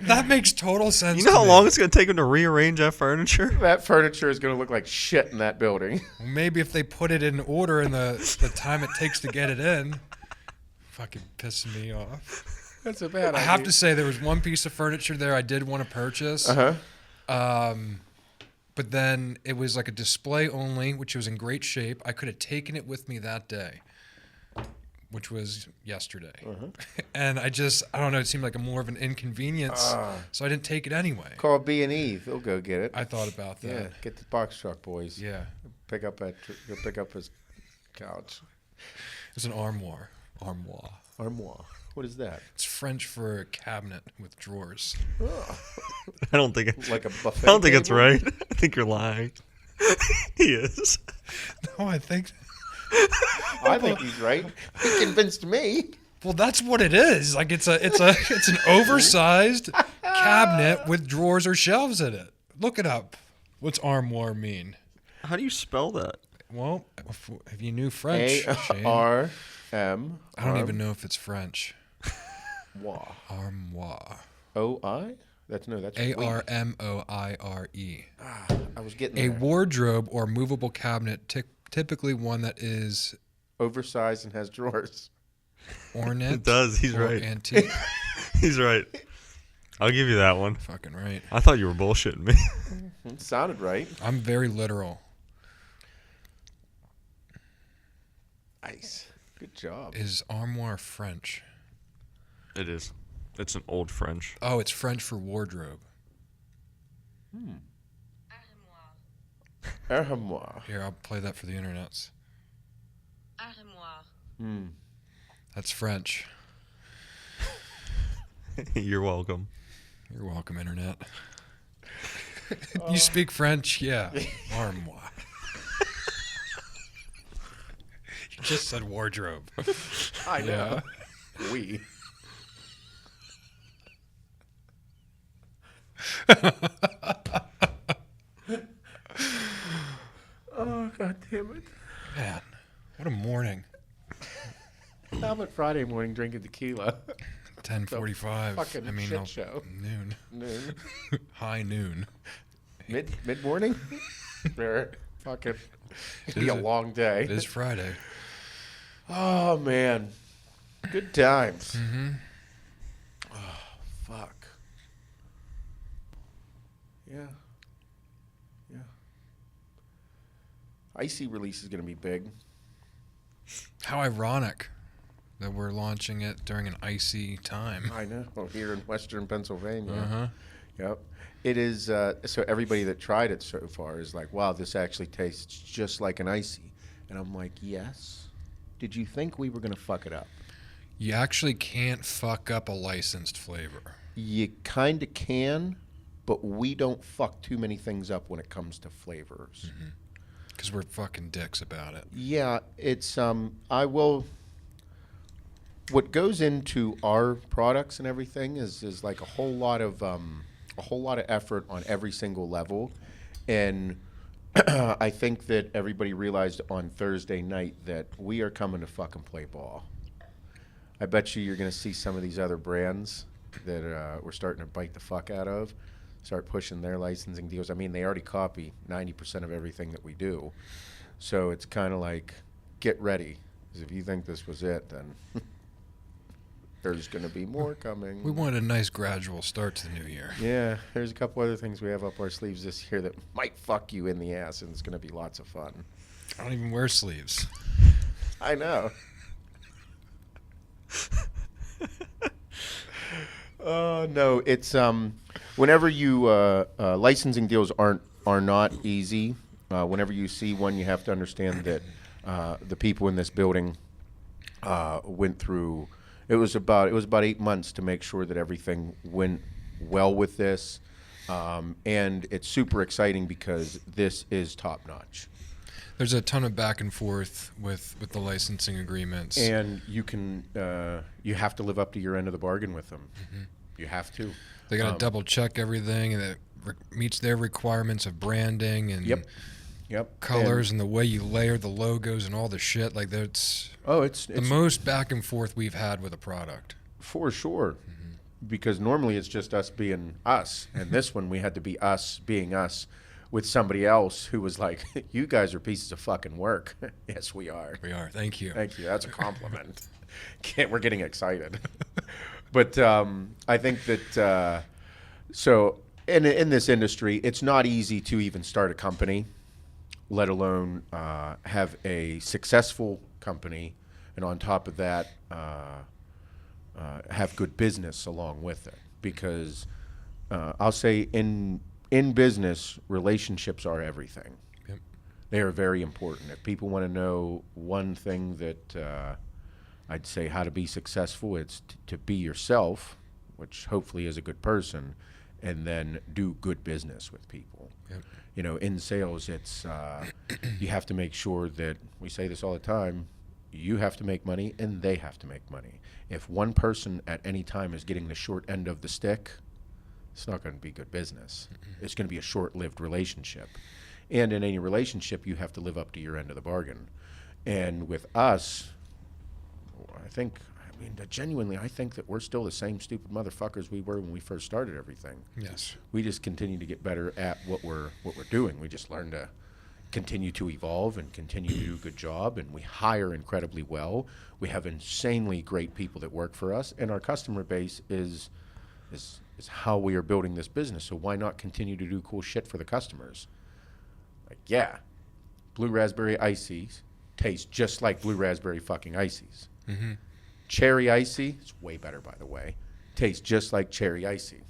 That makes total sense. You know to how me. long it's going to take them to rearrange that furniture? That furniture is going to look like shit in that building. Maybe if they put it in order in the time it takes to get it in, fucking pissing me off. That's a bad I idea. have to say there was one piece of furniture there I did want to purchase. Uh-huh. But then it was like a display only, which was in great shape. I could have taken it with me that day, which was yesterday. And I don't know, it seemed like more of an inconvenience, so I didn't take it anyway. Call B&E. They'll go get it. I thought about that. Yeah, get the box truck, boys. Yeah. Pick up his couch. It's an armoire. Armoire. What is that? It's French for a cabinet with drawers. I don't think it's Like a buffet I don't think it's table? right. I think you're lying. He is. No, I think... I think he's right. He convinced me. Well, that's what it is. Like it's an oversized cabinet with drawers or shelves in it. Look it up. What's armoire mean? How do you spell that? Well, if you knew French, Shane, A-R-M. I don't even know if it's French. Armoire. Armoire. O-I? That's A-R-M-O-I-R-E. I was getting A there. wardrobe or movable cabinet, typically one that is Oversized and has drawers. ornate. It does. He's or right. Antique. He's right. I'll give you that one. Fucking right. I thought you were bullshitting me. It sounded right. I'm very literal. Nice. Good job. Is armoire French? It is. It's an old French. Oh, it's French for wardrobe. Armoire. Here, I'll play that for the internets. Armoire. That's French. You're welcome. You're welcome, internet. You speak French? Yeah. Armoire. You just said wardrobe. I know. Yeah. We. Oh, God damn it. Man, what a morning. How about Friday morning drinking tequila? 10:45. Fucking I mean, shit show. noon. Noon. High noon. Mid morning? Fucking. It'd be a long day. It is Friday. Oh, man. Good times. Mm-hmm. Oh, fuck. Yeah. Yeah. ICEE Release is going to be big. How ironic that we're launching it during an icy time. I know. Here in Western Pennsylvania. Uh-huh. Yep. It is, so everybody that tried it so far is like, wow, this actually tastes just like an ICEE. And I'm like, yes. Did you think we were going to fuck it up? You actually can't fuck up a licensed flavor. You kind of can, but we don't fuck too many things up when it comes to flavors. Because we're fucking dicks about it. Yeah, it's, I will, what goes into our products and everything is like a whole lot of effort on every single level. And I think that everybody realized on Thursday night that we are coming to fucking play ball. I bet you're going to see some of these other brands that we're starting to bite the fuck out of, start pushing their licensing deals. I mean, they already copy 90% of everything that we do. So it's kind of like, get ready. Because if you think this was it, then There's going to be more coming. We wanted a nice gradual start to the new year. Yeah, there's a couple other things we have up our sleeves this year that might fuck you in the ass, and it's going to be lots of fun. I don't even wear sleeves. I know. No, it's whenever you licensing deals are not easy. Whenever you see one, you have to understand that the people in this building went through. It was about 8 months to make sure that everything went well with this, and it's super exciting because this is top notch. There's a ton of back and forth with the licensing agreements. And you have to live up to your end of the bargain with them. Mm-hmm. You have to. They got to double check everything and it meets their requirements of branding and colors and the way you layer the logos and all the shit. Like it's the most back and forth we've had with a product. For sure. Mm-hmm. Because normally it's just us being us. And this one we had to be us being us. With somebody else who was like, you guys are pieces of fucking work. Yes, we are. We are. Thank you. Thank you. That's a compliment. We're getting excited. But I think that, so in this industry, it's not easy to even start a company, let alone have a successful company. And on top of that, have good business along with it. Because I'll say in business, relationships are everything. Yep. They are very important. If people want to know one thing that I'd say how to be successful, it's to be yourself, which hopefully is a good person, and then do good business with people. Yep. You know, in sales, it's you have to make sure that, we say this all the time, you have to make money and they have to make money. If one person at any time is getting the short end of the stick, it's not going to be good business. Mm-hmm. It's going to be a short-lived relationship. And in any relationship, you have to live up to your end of the bargain. And with us, I think that we're still the same stupid motherfuckers we were when we first started everything. Yes. We just continue to get better at what we're doing. We just learn to continue to evolve and continue to do a good job, and we hire incredibly well. We have insanely great people that work for us, and our customer base is how we are building this business. So why not continue to do cool shit for the customers? Like, yeah, blue raspberry ices taste just like blue raspberry fucking ices. Mm-hmm. Cherry icy, it's way better, by the way, tastes just like cherry icy.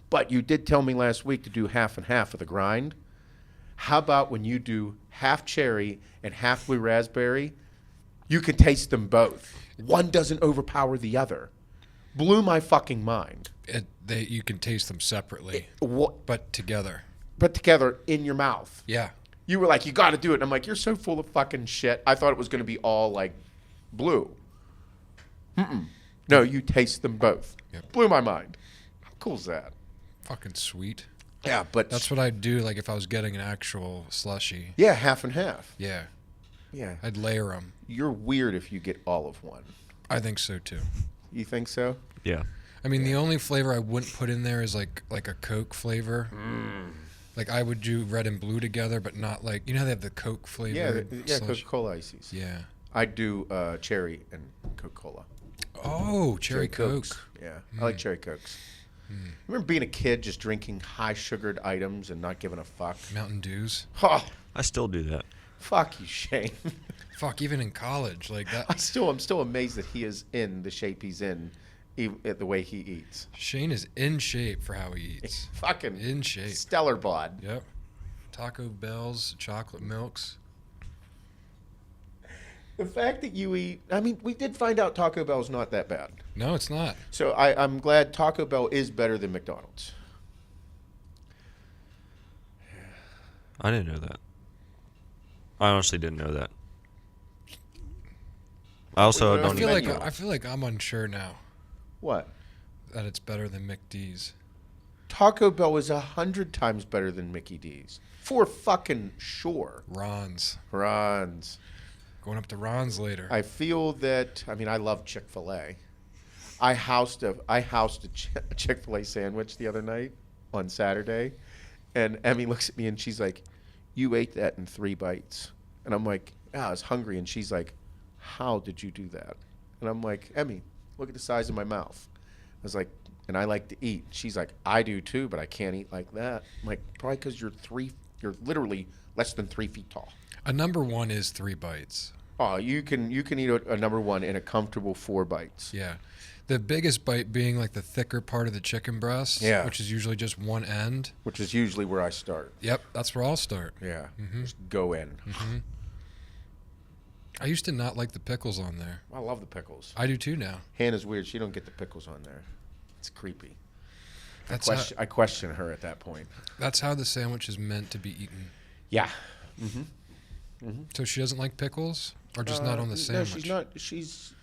But you did tell me last week to do half and half of the grind. How about when you do half cherry and half blue raspberry, you can taste them both. One doesn't overpower the other. Blew my fucking mind. You can taste them separately, but together. But together in your mouth. Yeah. You were like, you got to do it. And I'm like, you're so full of fucking shit. I thought it was going to be all like blue. Mm-mm. No, you taste them both. Yep. Blew my mind. How cool is that? Fucking sweet. Yeah, but that's what I'd do. Like if I was getting an actual slushie. Yeah, half and half. Yeah. Yeah. I'd layer them. You're weird if you get all of one. I think so too. You think so? Yeah. I mean, the only flavor I wouldn't put in there is like a Coke flavor. Mm. Like I would do red and blue together, but not like, you know how they have the Coke flavor? Yeah, Coca-Cola ices. Yeah. I'd do cherry and Coca-Cola. Oh, cherry Coke. Cokes. Yeah, I like cherry Cokes. Remember being a kid just drinking high-sugared items and not giving a fuck? Mountain Dews. Oh, I still do that. Fuck you, Shane. Fuck, even in college, like that. I'm still amazed that he is in the shape he's in, even the way he eats. Shane is in shape for how he eats. Fucking in shape. Stellar bod. Yep. Taco Bells, chocolate milks. The fact that you eat, I mean, we did find out Taco Bell's not that bad. No, it's not. So I'm glad Taco Bell is better than McDonald's. I didn't know that. I honestly didn't know that. I also don't I feel like I'm unsure now. What? That it's better than McD's. Taco Bell is 100 times better than Mickey D's. For fucking sure. Ron's. Going up to Ron's later. I feel that, I mean, I love Chick-fil-A. I housed a Chick-fil-A sandwich the other night on Saturday, and Emmy looks at me and she's like, you ate that in 3 bites. And I'm like, yeah, I was hungry. And she's like, how did you do that? And I'm like, Emmy, Look at the size of my mouth. I was like, and I like to eat. She's like, I do too, but I can't eat like that. I'm like, probably because you're literally less than 3 feet tall. A number one is 3 bites. Oh, you can eat a number one in a comfortable 4 bites. Yeah. The biggest bite being like the thicker part of the chicken breast, Yeah. which is usually just one end. Which is usually where I start. Yep, that's where I'll start. Yeah. Just go in. I used to not like the pickles on there. I love the pickles. I do too now. Hannah's weird. She don't get the pickles on there. It's creepy. That's I question her at that point. that's how the sandwich is meant to be eaten. Yeah. So she doesn't like pickles, or just not on the sandwich? No, she's not.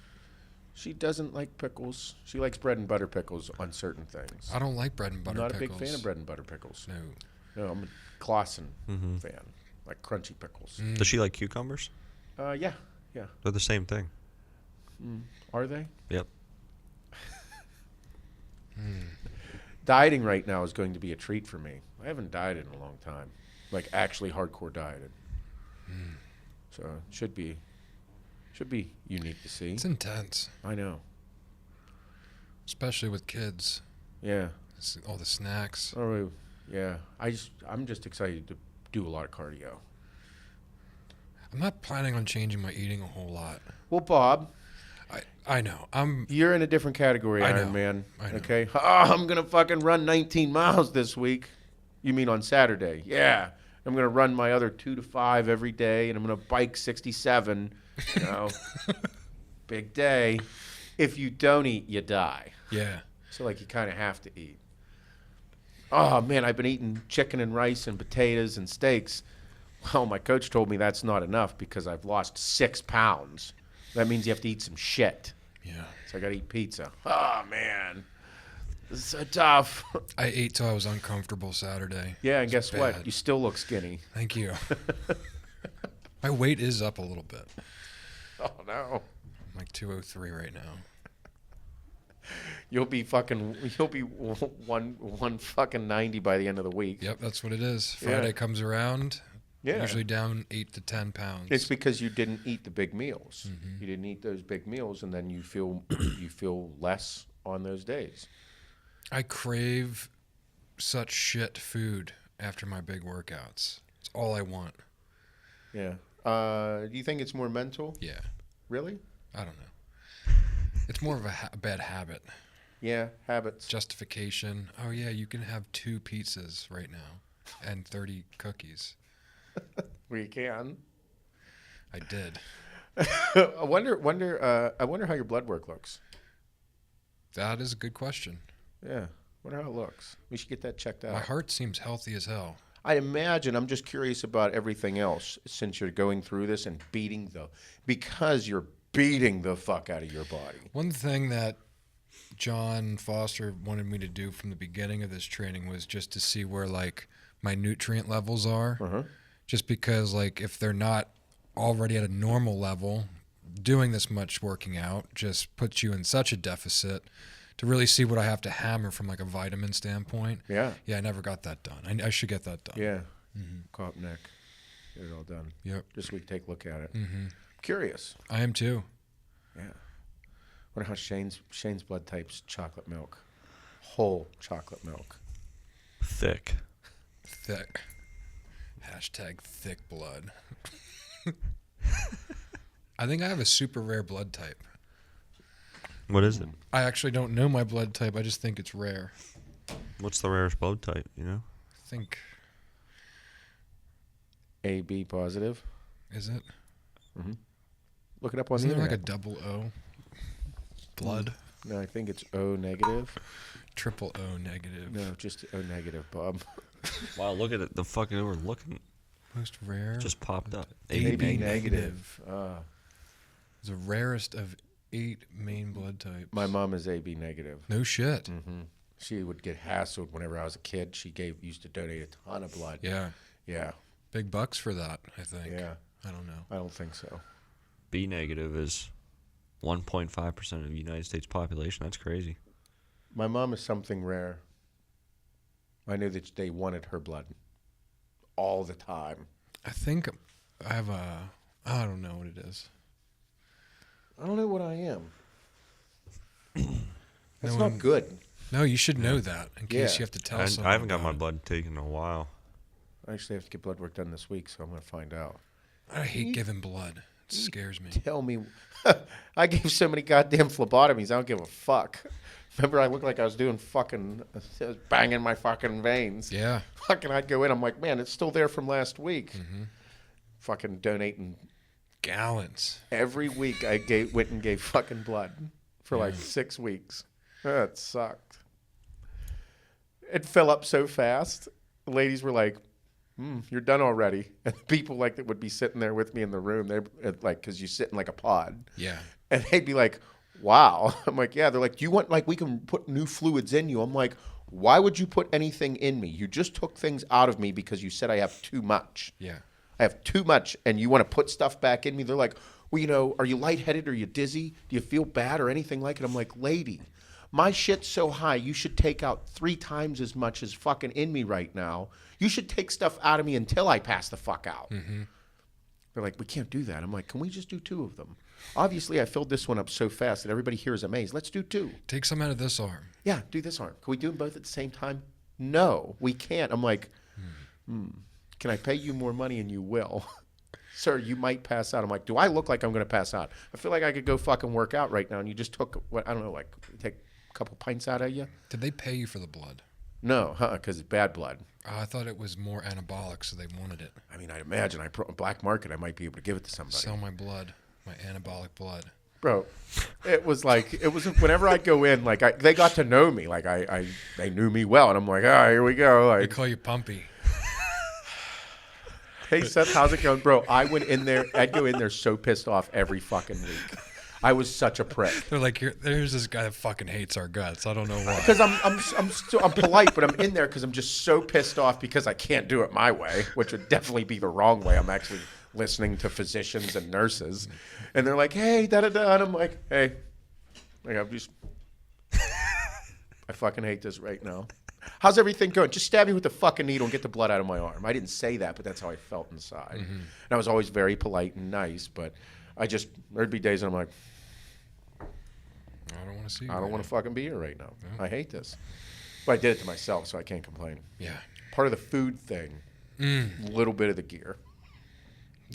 She doesn't like pickles. She likes bread and butter pickles on certain things. I don't like bread and butter I'm not pickles. a big fan of bread and butter pickles. No. No, I'm a Clausen fan. Like crunchy pickles. Does she like cucumbers? Yeah. They're the same thing. Are they? Yep. Dieting right now is going to be a treat for me. I haven't dieted in a long time. Like actually hardcore dieted. So it should be unique to see. It's intense, I know. especially with kids. Yeah. All the snacks. Oh, yeah. I'm just excited to do a lot of cardio. I'm not planning on changing my eating a whole lot. Well, Bob, I know. you're in a different category, I know. Iron Man. I know. Okay. Oh, I'm gonna fucking run 19 miles this week. You mean on Saturday? Yeah. I'm gonna run my other 2 to 5 every day, and I'm gonna bike 67. You know, big day. If you don't eat, you die. Yeah. So like you kind of have to eat. Oh man, I've been eating chicken and rice and potatoes and steaks. Well, my coach told me that's not enough because I've lost 6 pounds. That means you have to eat some shit. Yeah. So I got to eat pizza. Oh man, this is so tough. I ate till I was uncomfortable Saturday. Yeah, and guess what? bad. You still look skinny. Thank you. My weight is up a little bit. Oh no. I'm like 203 right now. You'll be one fucking 90 by the end of the week. Yep, that's what it is. Yeah. Friday comes around. Yeah. Usually down 8 to 10 pounds. It's because you didn't eat the big meals. You didn't eat those big meals, and then you feel less on those days. I crave such shit food after my big workouts. It's all I want. Yeah. Do you think it's more mental? Yeah. Really? I don't know. It's more of a bad habit. Yeah, habits. Justification. Oh, yeah, you can have 2 pizzas right now and 30 cookies. We can. I did. I wonder how your blood work looks. That is a good question. Yeah. Wonder how it looks. We should get that checked out. My heart seems healthy as hell. I imagine. I'm just curious about everything else since you're going through this and because you're beating the fuck out of your body. One thing that John Foster wanted me to do from the beginning of this training was just to see where like my nutrient levels are. Just because like if they're not already at a normal level, doing this much working out just puts you in such a deficit to really see what I have to hammer from like a vitamin standpoint. Yeah. Yeah, I never got that done. I should get that done. Yeah. Cop neck. Get it all done. Yep. Just so we can take a look at it. Curious. I am too. Yeah. Wonder how Shane's blood type's chocolate milk. Whole chocolate milk. Thick. Thick. Hashtag thick blood. I think I have a super rare blood type. What is it? I actually don't know my blood type. I just think it's rare. What's the rarest blood type, you know? I think, AB positive. is it? Look it up on Isn't the there like a internet. double O? Blood? No, I think it's O negative. Triple O negative. No, just O negative, Bob. Wow, look at it. The fucking we're looking Most rare? just popped up. AB negative. It's the rarest of 8 main blood types. My mom is AB negative. No shit. She would get hassled whenever I was a kid. She used to donate a ton of blood. Yeah. Yeah. Big bucks for that, I think. Yeah. I don't know. I don't think so. B negative is 1.5% of the United States population. That's crazy. My mom is something rare. I knew that they wanted her blood all the time. I think I have I don't know what it is. I don't know what I am. That's not good. No, you should know that in case Yeah. you have to tell I someone. haven't got about my it. blood taken in a while. I actually have to get blood work done this week, so I'm going to find out. I hate giving blood. It scares me. Tell me. I gave so many goddamn phlebotomies, I don't give a fuck. Remember, I looked like I was doing fucking, I was banging my fucking veins. Yeah. Fucking, I'd go in, I'm like, man, it's still there from last week. Mm-hmm. Fucking donating. Gallons. Every week I went and gave fucking blood for like 6 weeks. That sucked. It fell up so fast. The ladies were like, you're done already. And people like that would be sitting there with me in the room. They're like, because you sit in like a pod. Yeah. And they'd be like, wow. I'm like, yeah. They're like, do you want, like, we can put new fluids in you? I'm like, why would you put anything in me? You just took things out of me because you said I have too much. Yeah. I have too much, and you want to put stuff back in me? They're like, well, you know, are you lightheaded? Are you dizzy? Do you feel bad or anything like it? I'm like, lady, my shit's so high, you should take out 3 times as much as fucking in me right now. You should take stuff out of me until I pass the fuck out. Mm-hmm. They're like, we can't do that. I'm like, can we just do 2 of them? Obviously, I filled this one up so fast that everybody here is amazed. Let's do 2. Take some out of this arm. Yeah, do this arm. Can we do them both at the same time? No, we can't. I'm like, can I pay you more money? And you will. Sir, you might pass out. I'm like, do I look like I'm going to pass out? I feel like I could go fucking work out right now, and you just took, what, I don't know, like, take a couple pints out of you? Did they pay you for the blood? No, because it's bad blood. Oh, I thought it was more anabolic, so they wanted it. I mean, I imagine black market, I might be able to give it to somebody. Sell my blood, my anabolic blood. Bro, it was whenever I go in, like, they got to know me. Like, they knew me well, and I'm like, oh, here we go. They call you Pumpy. Hey, Seth, how's it going? Bro, I went in there, I'd go in there so pissed off every fucking week. I was such a prick. They're like, there's this guy that fucking hates our guts. I don't know why. Because I'm polite, but I'm in there because I'm just so pissed off because I can't do it my way, which would definitely be the wrong way. I'm actually listening to physicians and nurses, and they're like, "Hey, da da da," and I'm like, "Hey, like I fucking hate this right now. How's everything going? Just stab me with the fucking needle and get the blood out of my arm." I didn't say that, but that's how I felt inside. Mm-hmm. And I was always very polite and nice, but there'd be days when I'm like, I don't want to see you. I don't right want to now. fucking be here right now. Yeah. I hate this. But I did it to myself, so I can't complain. Yeah. Part of the food thing, little bit of the gear.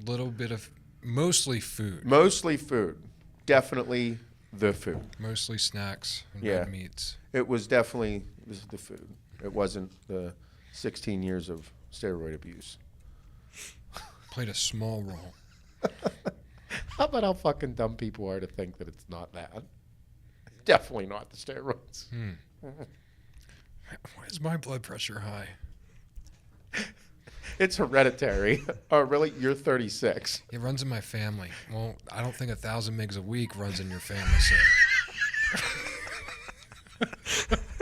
Little bit of, mostly food. Mostly food. Definitely the food. Mostly snacks and Yeah. red meats. It was definitely the food. It wasn't the 16 years of steroid abuse. Played a small role. How about how fucking dumb people are to think that it's not that? Definitely not the steroids. Why is my blood pressure high? It's hereditary. Oh, really? You're 36. It runs in my family. Well, I don't think 1,000 mgs a week runs in your family, sir.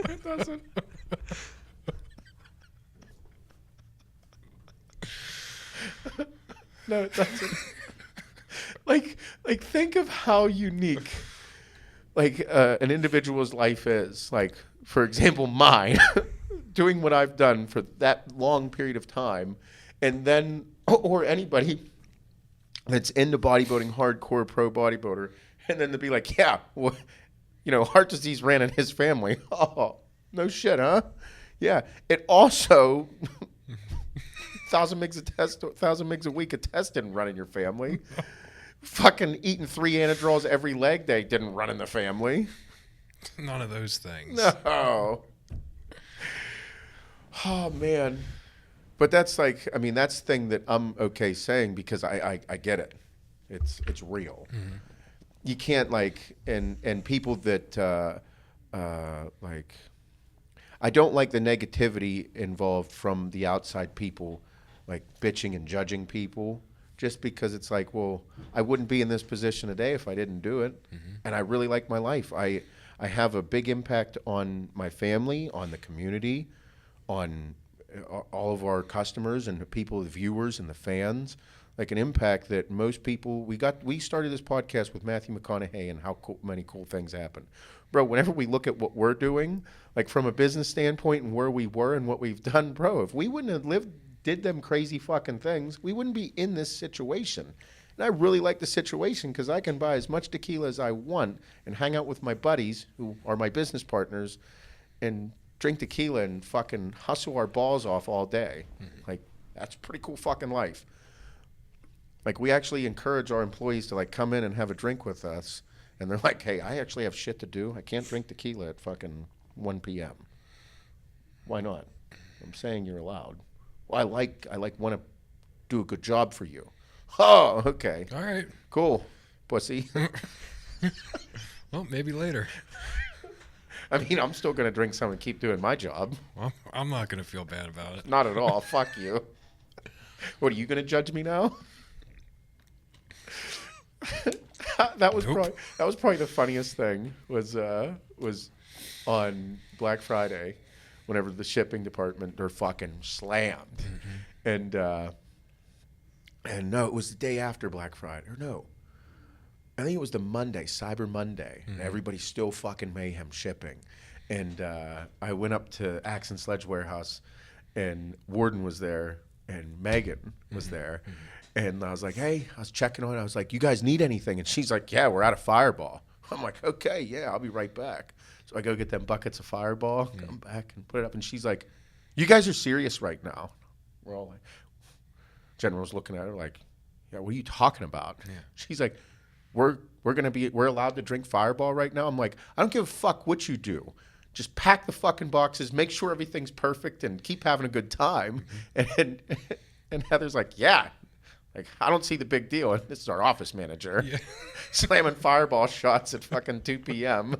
It doesn't. No, it doesn't. Like think of how unique, an individual's life is. Like, for example, mine, doing what I've done for that long period of time, and then, or anybody that's into bodybuilding, hardcore pro bodybuilder, and then to be like, yeah, well, heart disease ran in his family. Oh, no shit, huh? Yeah. It also, 1,000 mgs a week of test didn't run in your family. Fucking eating 3 Anadrols every leg day didn't run in the family. None of those things. No. Oh, man. But that's that's the thing that I'm okay saying because I get it. It's real. Mm-hmm. You can't and people that I don't like the negativity involved from the outside people, like bitching and judging people, just because it's like, well, I wouldn't be in this position today if I didn't do it. Mm-hmm. And I really like my life. I have a big impact on my family, on the community, on all of our customers and the people, the viewers and the fans. Like an impact that most people, we started this podcast with Matthew McConaughey and how many cool things happen. Bro, whenever we look at what we're doing, like from a business standpoint and where we were and what we've done, bro, if we wouldn't have did them crazy fucking things, we wouldn't be in this situation. And I really like the situation because I can buy as much tequila as I want and hang out with my buddies who are my business partners and drink tequila and fucking hustle our balls off all day. Like, that's pretty cool fucking life. Like, we actually encourage our employees to, like, come in and have a drink with us. And they're like, hey, I actually have shit to do. I can't drink tequila at fucking 1 p.m. Why not? I'm saying you're allowed. Well, I want to do a good job for you. Oh, okay. All right. Cool, pussy. Well, maybe later. I mean, I'm still going to drink some and keep doing my job. Well, I'm not going to feel bad about it. Not at all. Fuck you. What, are you going to judge me now? That was probably the funniest thing was on Black Friday, whenever the shipping department, they're fucking slammed. And no, it was the day after Black Friday. Or no, I think it was the Monday, Cyber Monday. And everybody's still fucking mayhem shipping. And I went up to Axe and Sledge Warehouse, and Warden was there, and Megan was there. And I was like, hey, I was checking on it. I was like, you guys need anything? And she's like, yeah, we're out of Fireball. I'm like, okay, yeah, I'll be right back. So I go get them buckets of Fireball, come back and put it up. And she's like, you guys are serious right now. We're all like, General's looking at her like, yeah, what are you talking about? Yeah. She's like, we're allowed to drink Fireball right now? I'm like, I don't give a fuck what you do. Just pack the fucking boxes, make sure everything's perfect, and keep having a good time. And Heather's like, yeah. Like, I don't see the big deal. And this is our office manager. Yeah. Slamming Fireball shots at fucking 2 p.m.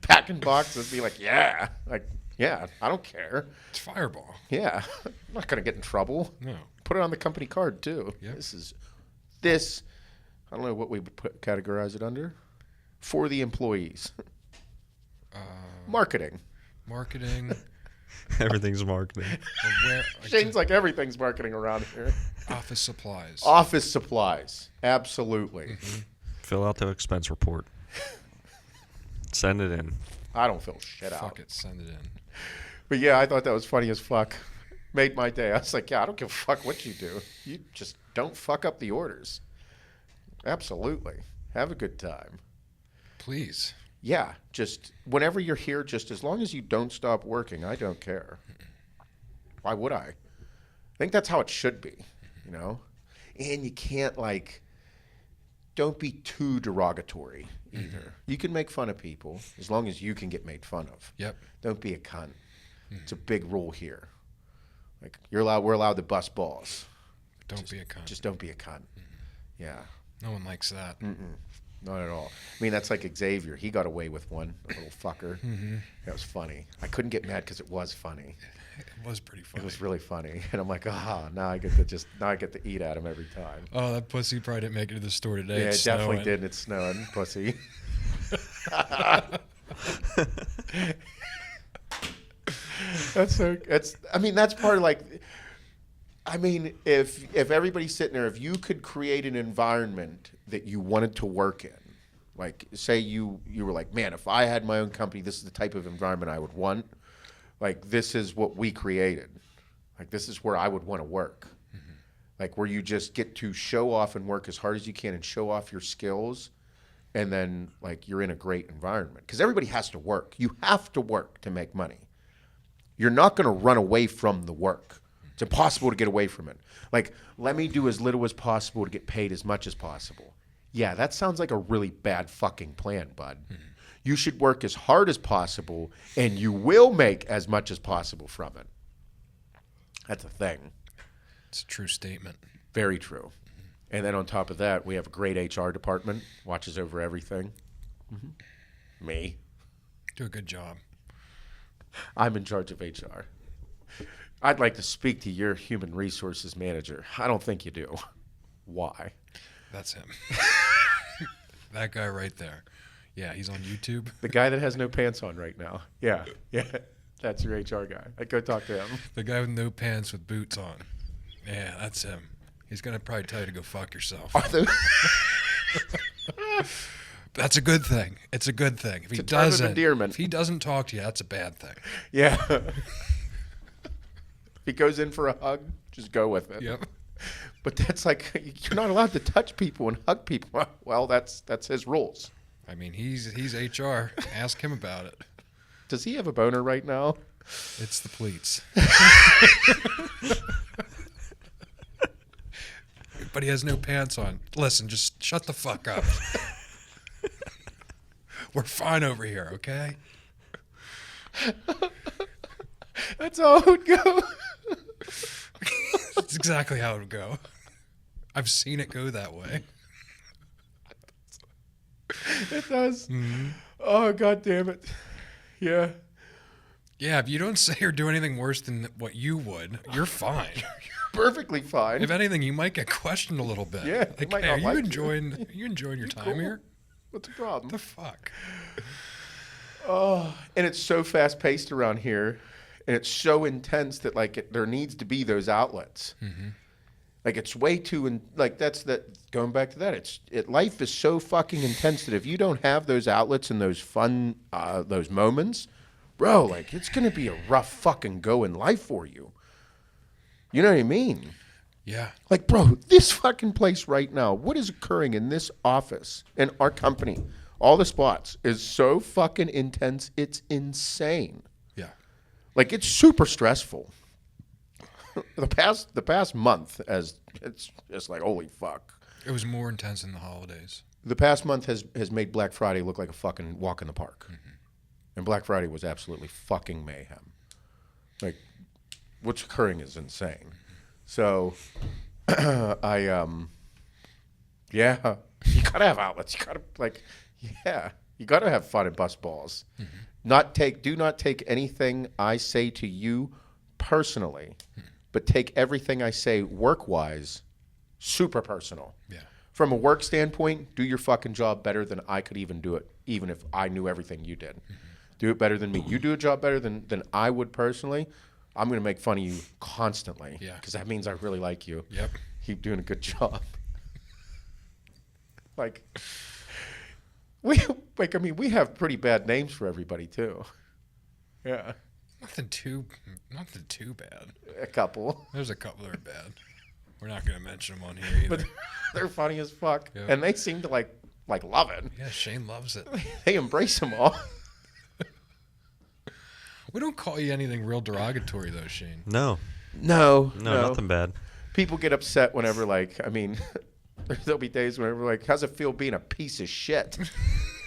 Packing boxes, be like, yeah. Like, yeah, I don't care. It's Fireball. Yeah. I'm not going to get in trouble. No. Put it on the company card, too. Yep. This, I don't know what we would categorize it under. For the employees. Marketing. Everything's marketing. Shane's like, everything's marketing around here. Office supplies. Office supplies. Absolutely. Fill out the expense report. Send it in. I don't fill shit out. Fuck it, send it in. But yeah, I thought that was funny as fuck. Made my day. I was like, yeah, I don't give a fuck what you do. You just don't fuck up the orders. Absolutely. Have a good time. Please. Yeah, just whenever you're here, just as long as you don't stop working, I don't care. Why would I? I think that's how it should be, you know? And you can't, like, don't be too derogatory either. You can make fun of people as long as you can get made fun of. Yep. Don't be a cunt. It's a big rule here. Like, we're allowed to bust balls. Don't be a cunt. Just don't be a cunt. Yeah. No one likes that. Not at all. I mean, that's like Xavier. He got away with one, a little fucker. That was funny. I couldn't get mad because it was funny. It was pretty funny. It was really funny. And I'm like, now I get to eat at him every time. Oh, that pussy probably didn't make it to the store today. Yeah, it's it definitely snowing. did. It's snowing, pussy. That's part of, like, I mean, if everybody's sitting there, if you could create an environment that you wanted to work in, like, say you were like, man, if I had my own company, this is the type of environment I would want. Like, this is what we created. Like, this is where I would want to work. Like, where you just get to show off and work as hard as you can and show off your skills, and then, like, you're in a great environment. Because everybody has to work. You have to work to make money. You're not going to run away from the work. It's impossible to get away from it. Like, let me do as little as possible to get paid as much as possible. Yeah, that sounds like a really bad fucking plan, bud. You should work as hard as possible, and you will make as much as possible from it. That's a thing. It's a true statement. Very true. And then on top of that, we have a great HR department, watches over everything. Me. Do a good job. I'm in charge of HR. I'd like to speak to your human resources manager. I don't think you do. Why? That's him. That guy right there. Yeah, he's on YouTube. The guy that has no pants on right now. Yeah. That's your HR guy. I go talk to him. The guy with no pants with boots on. Yeah, that's him. He's going to probably tell you to go fuck yourself. That's a good thing. It's a good thing. If he doesn't talk to you, that's a bad thing. Yeah. If he goes in for a hug, just go with it. Yep. But that's like, you're not allowed to touch people and hug people. Well, that's his rules. I mean, he's HR. Ask him about it. Does he have a boner right now? It's the pleats. But he has no pants on. Listen, just shut the fuck up. We're fine over here, okay? That's how it would go. That's exactly how it would go. I've seen it go that way. It does. Mm-hmm. Oh, God damn it. Yeah. Yeah, if you don't say or do anything worse than what you would, you're fine. Perfectly fine. If anything, you might get questioned a little bit. Yeah, they like, might hey, not are you like you. enjoying your time cool? here? What's the problem? The fuck? Oh, and it's so fast paced around here, and it's so intense that there needs to be those outlets. Mm-hmm. Like it's way too that's that. Going back to that, life is so fucking intense that if you don't have those outlets and those fun those moments, bro, like it's gonna be a rough fucking go in life for you. You know what I mean? Yeah. Like, bro, this fucking place right now, what is occurring in this office, in our company, all the spots, is so fucking intense, it's insane. Yeah. Like, it's super stressful. The past month, as it's just like, holy fuck. It was more intense than the holidays. The past month has made Black Friday look like a fucking walk in the park. Mm-hmm. And Black Friday was absolutely fucking mayhem. Like, what's occurring is insane. So, yeah, you gotta have outlets. You gotta have fun and bust balls. Mm-hmm. Do not take anything I say to you personally, but take everything I say work-wise, super personal. Yeah. From a work standpoint, do your fucking job better than I could even do it, even if I knew everything you did. Mm-hmm. Do it better than me. You do a job better than I would personally, I'm going to make fun of you constantly. Yeah. Because that means I really like you. Yep. Keep doing a good job. we have pretty bad names for everybody too. Yeah. Nothing too bad. A couple. There's a couple that are bad. We're not going to mention them on here either. But they're funny as fuck. Yep. And they seem to like love it. Yeah, Shane loves it. They embrace them all. We don't call you anything real derogatory, though, Shane. No, No, nothing bad. People get upset whenever, there'll be days whenever, how's it feel being a piece of shit?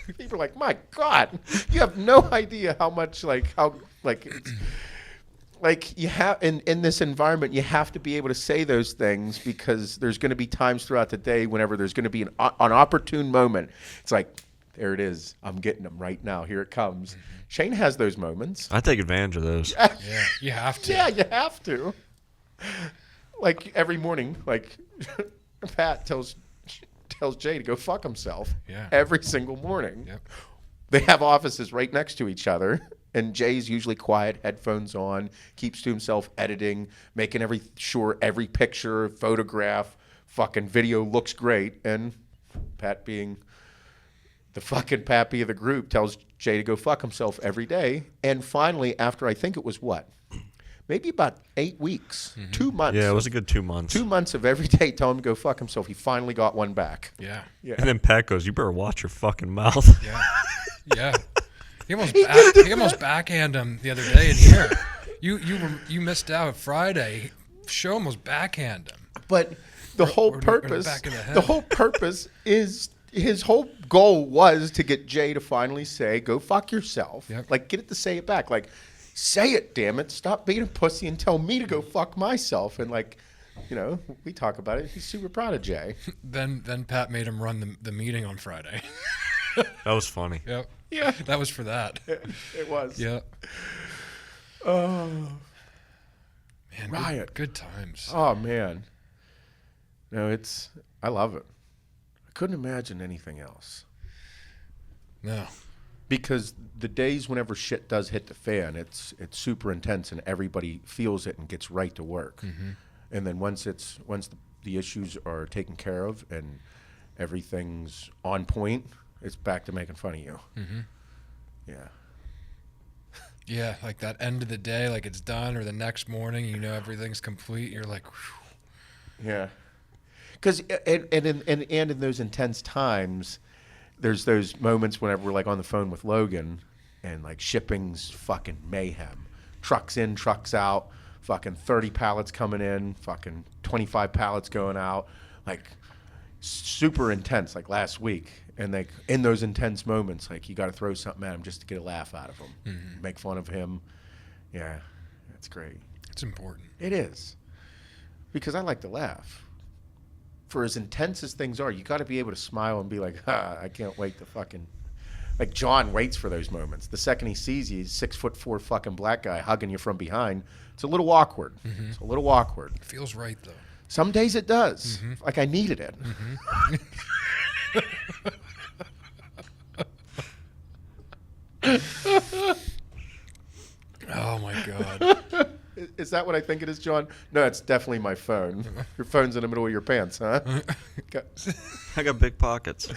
People are like, my God, you have no idea how much, you have, in this environment, you have to be able to say those things because there's going to be times throughout the day whenever there's going to be an opportune moment. It's like, there it is. I'm getting them right now. Here it comes. Mm-hmm. Shane has those moments. I take advantage of those. Yeah, you have to. Yeah, you have to. Like every morning, Pat tells Jay to go fuck himself. Yeah. Every single morning. Yep. They have offices right next to each other, and Jay's usually quiet, headphones on, keeps to himself, editing, making sure every picture, photograph, fucking video looks great, and Pat, being the fucking pappy of the group, tells Jay to go fuck himself every day. And finally, after I think it was maybe about 8 weeks, 2 months. Yeah, it was a good 2 months. 2 months of every day telling him to go fuck himself. He finally got one back. Yeah. Yeah. And then Pat goes, "You better watch your fucking mouth." Yeah. Yeah. He almost backhanded him the other day in here. You missed out Friday. Show almost backhand him. But the whole purpose is his whole goal was to get Jay to finally say, "Go fuck yourself." Yep. Get it to say it back. Say it, damn it. Stop being a pussy and tell me to go fuck myself. And we talk about it. He's super proud of Jay. Then Pat made him run the meeting on Friday. That was funny. Yep. Yeah. That was for that. It was. Yeah. Oh. Man, Riot. Good times. Oh, man. No, I love it. I couldn't imagine anything else. No. Because the days whenever shit does hit the fan, it's super intense and everybody feels it and gets right to work. Mm-hmm. And then once the issues are taken care of and everything's on point, it's back to making fun of you. Mm-hmm. Yeah. Yeah, like that end of the day, like it's done, or the next morning, everything's complete. You're like, whew. Yeah. Because in those intense times, there's those moments whenever we're like on the phone with Logan, and like shipping's fucking mayhem. Trucks in, trucks out, fucking 30 pallets coming in, fucking 25 pallets going out, like super intense. Like last week, and like in those intense moments, like you got to throw something at him just to get a laugh out of him, make fun of him. Yeah, that's great. It's important. It is, because I like to laugh. For as intense as things are, you got to be able to smile and be like, I can't wait to fucking... Like, John waits for those moments. The second he sees you, he's 6'4" fucking black guy hugging you from behind. It's a little awkward. It's a little awkward. It feels right, though. Some days it does. Like, I needed it. Oh, my God. Is that what I think it is, John? No, it's definitely my phone. Your phone's in the middle of your pants, huh? I got big pockets.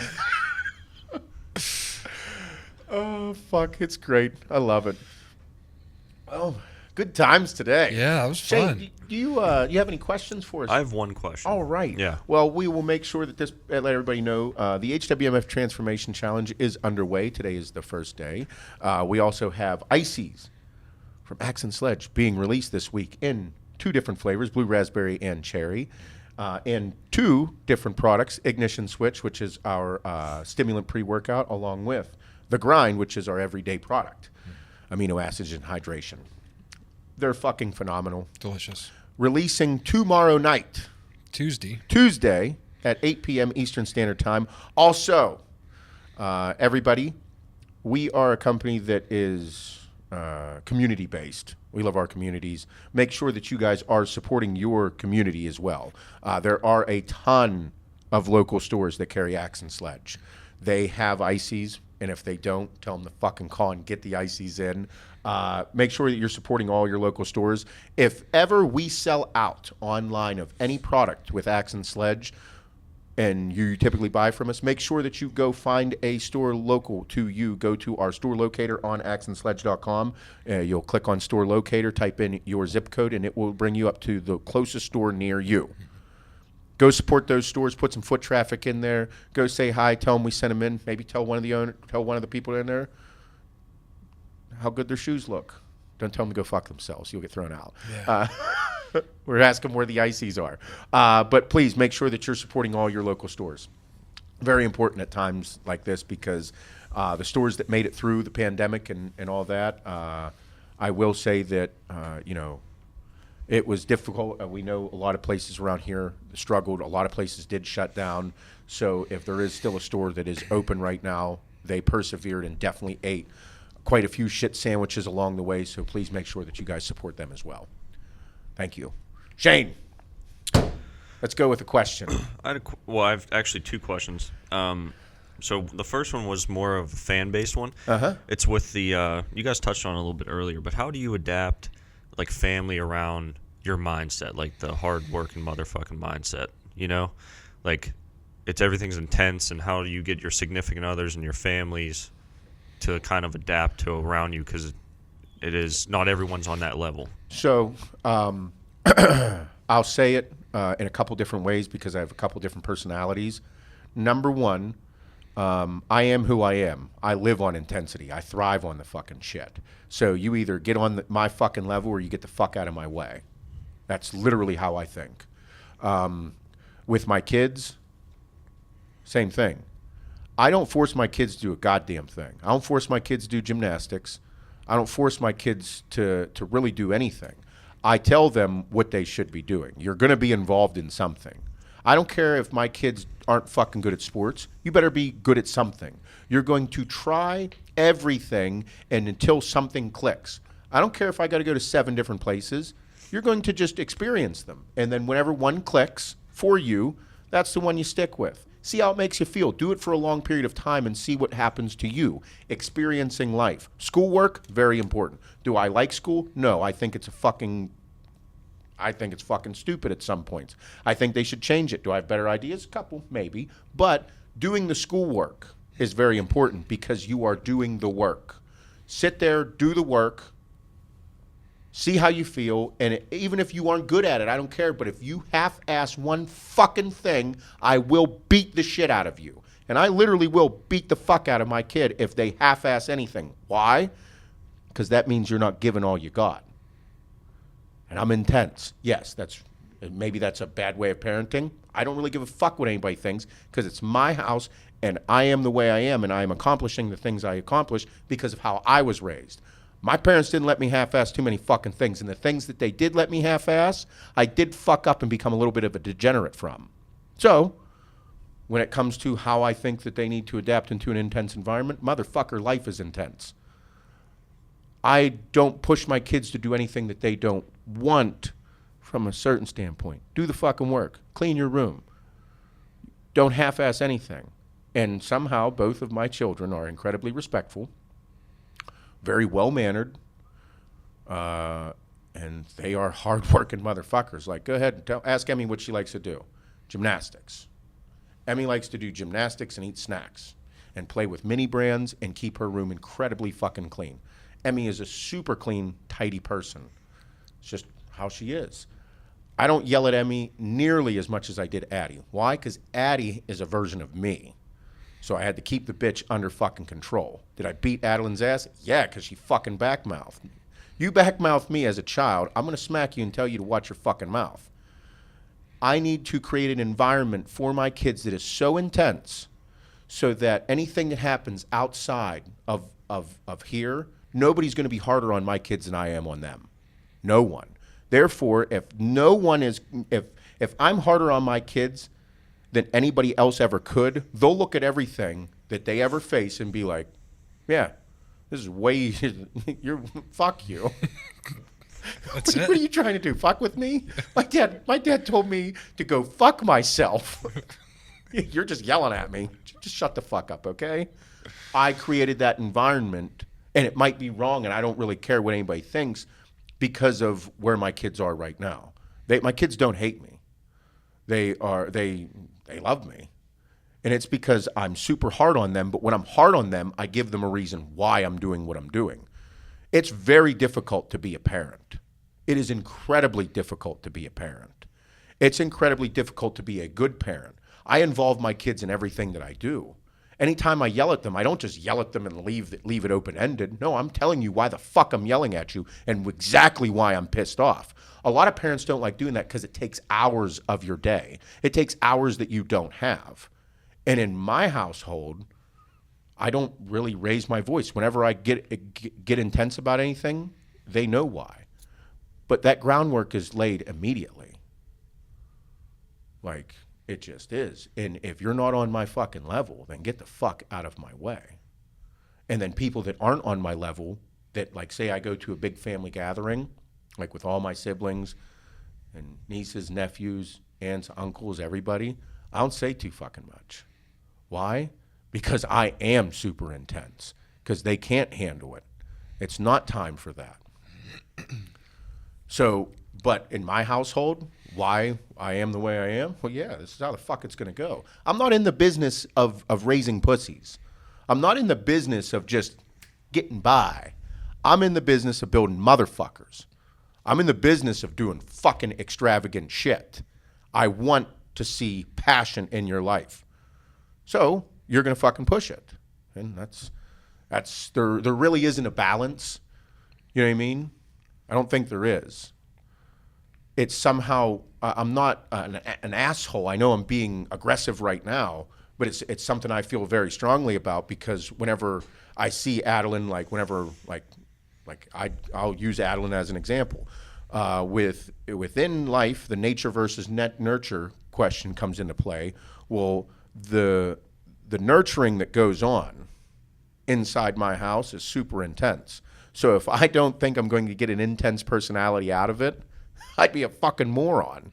Oh, fuck. It's great. I love it. Oh, good times today. Yeah, that was fun. Shane, do you have any questions for us? I have one question. All right. Yeah. Well, we will make sure that let everybody know the HWMF Transformation Challenge is underway. Today is the first day. We also have ICEEs from Axe and Sledge being released this week in 2 different flavors, blue raspberry and cherry, and 2 different products, Ignition Switch, which is our stimulant pre-workout, along with the Grind, which is our everyday product, amino acids and hydration. They're fucking phenomenal. Delicious. Releasing tomorrow night, Tuesday at 8 p.m. Eastern Standard Time. Also, everybody, we are a company that is community-based. We love our communities. Make sure that you guys are supporting your community as well. There are a ton of local stores that carry Axe and Sledge. They have ICEEs, and if they don't, tell them to fucking call and get the ICEEs in. Make sure that you're supporting all your local stores. If ever we sell out online of any product with Axe and Sledge, and you typically buy from us, make sure that you go find a store local to you. Go to our store locator on axeandsledge.com. You'll click on store locator, type in your zip code, and it will bring you up to the closest store near you. Go support those stores, put some foot traffic in there. Go say hi, tell them we sent them in. Maybe tell one of the people in there how good their shoes look. Don't tell them to go fuck themselves. You'll get thrown out. Yeah. We're asking where the ICEEs are. But please make sure that you're supporting all your local stores. Very important at times like this, because the stores that made it through the pandemic and all that, I will say that, it was difficult. We know a lot of places around here struggled. A lot of places did shut down. So if there is still a store that is open right now, they persevered and definitely ate quite a few shit sandwiches along the way. So please make sure that you guys support them as well. Thank you. Shane, let's go with a question. I've actually 2 questions. So the first one was more of a fan-based one. It's with the, you guys touched on it a little bit earlier, but how do you adapt like family around your mindset, like the hard-working motherfucking mindset, Like everything's intense, and how do you get your significant others and your families to kind of adapt to around you, because it is not everyone's on that level. So I'll say it in a couple different ways, because I have a couple different personalities. Number one, I am who I am. I live on intensity. I thrive on the fucking shit. So you either get on my fucking level or you get the fuck out of my way. That's literally how I think. With my kids, same thing. I don't force my kids to do a goddamn thing. I don't force my kids to do gymnastics. I don't force my kids to really do anything. I tell them what they should be doing. You're going to be involved in something. I don't care if my kids aren't fucking good at sports. You better be good at something. You're going to try everything, and until something clicks. I don't care if I got to go to 7 different places. You're going to just experience them. And then whenever one clicks for you, that's the one you stick with. See how it makes you feel. Do it for a long period of time and see what happens to you. Experiencing life. Schoolwork, very important. Do I like school? No, I think it's fucking stupid at some points. I think they should change it. Do I have better ideas? A couple, maybe. But doing the schoolwork is very important, because you are doing the work. Sit there, do the work, See how you feel, and even if you aren't good at it, I don't care, but if you half-ass one fucking thing, I will beat the shit out of you. And I literally will beat the fuck out of my kid if they half-ass anything. Why? Because that means you're not giving all you got. And I'm intense. Yes, maybe that's a bad way of parenting. I don't really give a fuck what anybody thinks because it's my house and I am the way I am and I am accomplishing the things I accomplish because of how I was raised. My parents didn't let me half-ass too many fucking things, and the things that they did let me half-ass, I did fuck up and become a little bit of a degenerate from. So, when it comes to how I think that they need to adapt into an intense environment, motherfucker, life is intense. I don't push my kids to do anything that they don't want from a certain standpoint. Do the fucking work. Clean your room. Don't half-ass anything. And somehow, both of my children are incredibly respectful, very well-mannered, and they are hard-working motherfuckers. Like, go ahead and ask Emmy what she likes to do. Gymnastics. Emmy likes to do gymnastics and eat snacks and play with mini brands and keep her room incredibly fucking clean. Emmy is a super clean, tidy person. It's just how she is. I don't yell at Emmy nearly as much as I did Addie. Why? Because Addie is a version of me. So I had to keep the bitch under fucking control. Did I beat Adeline's ass? Yeah, because she fucking backmouthed. You backmouth me as a child, I'm going to smack you and tell you to watch your fucking mouth. I need to create an environment for my kids that is so intense so that anything that happens outside of here, nobody's going to be harder on my kids than I am on them. No one. Therefore, if I'm harder on my kids than anybody else ever could, they'll look at everything that they ever face and be like, yeah, this is way, fuck you. What are you trying to do? Fuck with me? My dad told me to go fuck myself. You're just yelling at me. Just shut the fuck up, okay? I created that environment, and it might be wrong, and I don't really care what anybody thinks because of where my kids are right now. My kids don't hate me. They love me. And it's because I'm super hard on them, but when I'm hard on them, I give them a reason why I'm doing what I'm doing. It's very difficult to be a parent. It is incredibly difficult to be a parent. It's incredibly difficult to be a good parent. I involve my kids in everything that I do. Anytime I yell at them, I don't just yell at them and leave it open-ended. No, I'm telling you why the fuck I'm yelling at you and exactly why I'm pissed off. A lot of parents don't like doing that because it takes hours of your day. It takes hours that you don't have. And in my household, I don't really raise my voice. Whenever I get intense about anything, they know why. But that groundwork is laid immediately. Like, it just is. And if you're not on my fucking level, then get the fuck out of my way. And then people that aren't on my level, that, like, say I go to a big family gathering, like with all my siblings and nieces, nephews, aunts, uncles, everybody, I don't say too fucking much. Why? Because I am super intense. Because they can't handle it. It's not time for that. So, but in my household, why I am the way I am? Well, yeah, this is how the fuck it's going to go. I'm not in the business of raising pussies. I'm not in the business of just getting by. I'm in the business of building motherfuckers. I'm in the business of doing fucking extravagant shit. I want to see passion in your life. So you're going to fucking push it. And there really isn't a balance. You know what I mean? I don't think there is. It's somehow, I'm not an asshole. I know I'm being aggressive right now, but it's something I feel very strongly about because whenever I see Adeline, I'll use Adeline as an example. Within life, the nature versus nurture question comes into play. Well, the nurturing that goes on inside my house is super intense. So if I don't think I'm going to get an intense personality out of it, I'd be a fucking moron.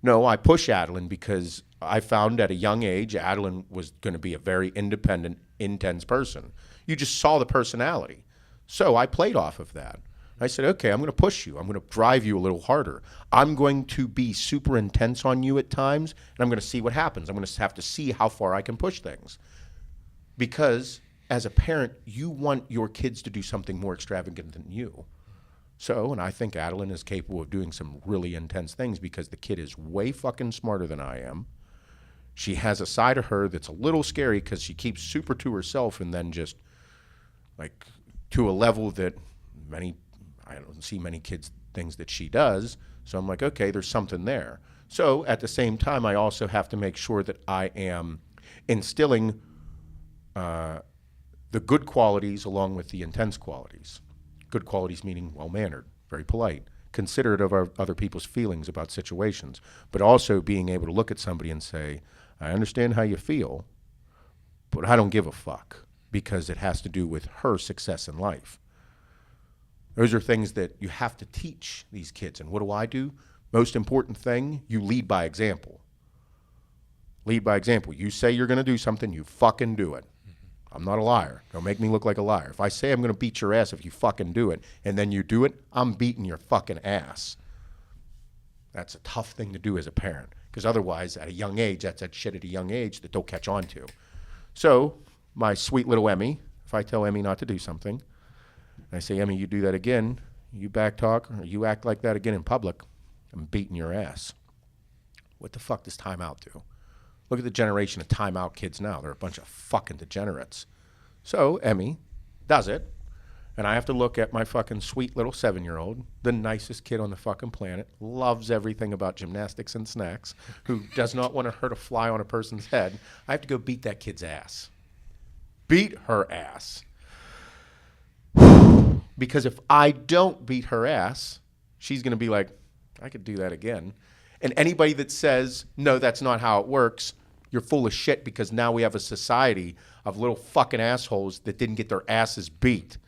No, I push Adeline because I found at a young age Adeline was going to be a very independent, intense person. You just saw the personality. So I played off of that. I said, okay, I'm going to push you. I'm going to drive you a little harder. I'm going to be super intense on you at times, and I'm going to see what happens. I'm going to have to see how far I can push things. Because as a parent, you want your kids to do something more extravagant than you. So, and I think Adeline is capable of doing some really intense things because the kid is way fucking smarter than I am. She has a side of her that's a little scary because she keeps super to herself and then just like to a level that I don't see many kids things that she does. So I'm like, okay, there's something there. So at the same time, I also have to make sure that I am instilling the good qualities along with the intense qualities. Good qualities meaning well-mannered, very polite, considerate of other people's feelings about situations, but also being able to look at somebody and say, I understand how you feel, but I don't give a fuck because it has to do with her success in life. Those are things that you have to teach these kids. And what do? Most important thing, you lead by example. Lead by example. You say you're going to do something, you fucking do it. I'm not a liar. Don't make me look like a liar. If I say I'm going to beat your ass if you fucking do it, and then you do it, I'm beating your fucking ass. That's a tough thing to do as a parent. Because otherwise, at a young age, that's that shit at a young age that they'll catch on to. So, my sweet little Emmy, if I tell Emmy not to do something, and I say, Emmy, you do that again, you backtalk, or you act like that again in public, I'm beating your ass. What the fuck does timeout do? Look at the generation of timeout kids now. They're a bunch of fucking degenerates. So, Emmy does it, and I have to look at my fucking sweet little 7-year-old, the nicest kid on the fucking planet, loves everything about gymnastics and snacks, who does not want to hurt a fly on a person's head. I have to go beat that kid's ass. Beat her ass. Because if I don't beat her ass, she's going to be like, I could do that again. And anybody that says, no, that's not how it works, you're full of shit because now we have a society of little fucking assholes that didn't get their asses beat.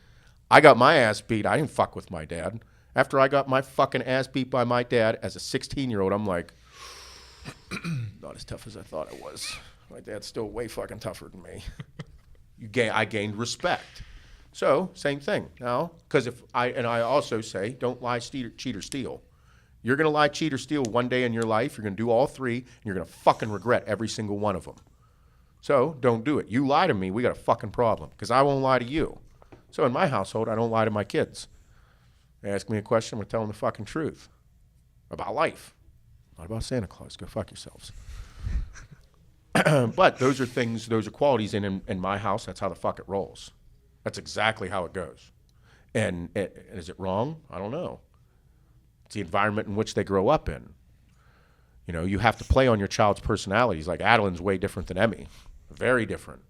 I got my ass beat. I didn't fuck with my dad. After I got my fucking ass beat by my dad as a 16-year-old, I'm like, not as tough as I thought I was. My dad's still way fucking tougher than me. I gained respect. So, same thing. Now, because I also say, don't lie, cheat, or steal. You're going to lie, cheat, or steal one day in your life. You're going to do all three, and you're going to fucking regret every single one of them. So, don't do it. You lie to me, we got a fucking problem, because I won't lie to you. So, in my household, I don't lie to my kids. They ask me a question, I'm going to tell them the fucking truth about life, not about Santa Claus. Go fuck yourselves. But those are qualities in my house. That's how the fuck it rolls. That's exactly how it goes. And is it wrong? I don't know. It's the environment in which they grow up in. You know, you have to play on your child's personalities. Like Adeline's way different than Emmy. Very different.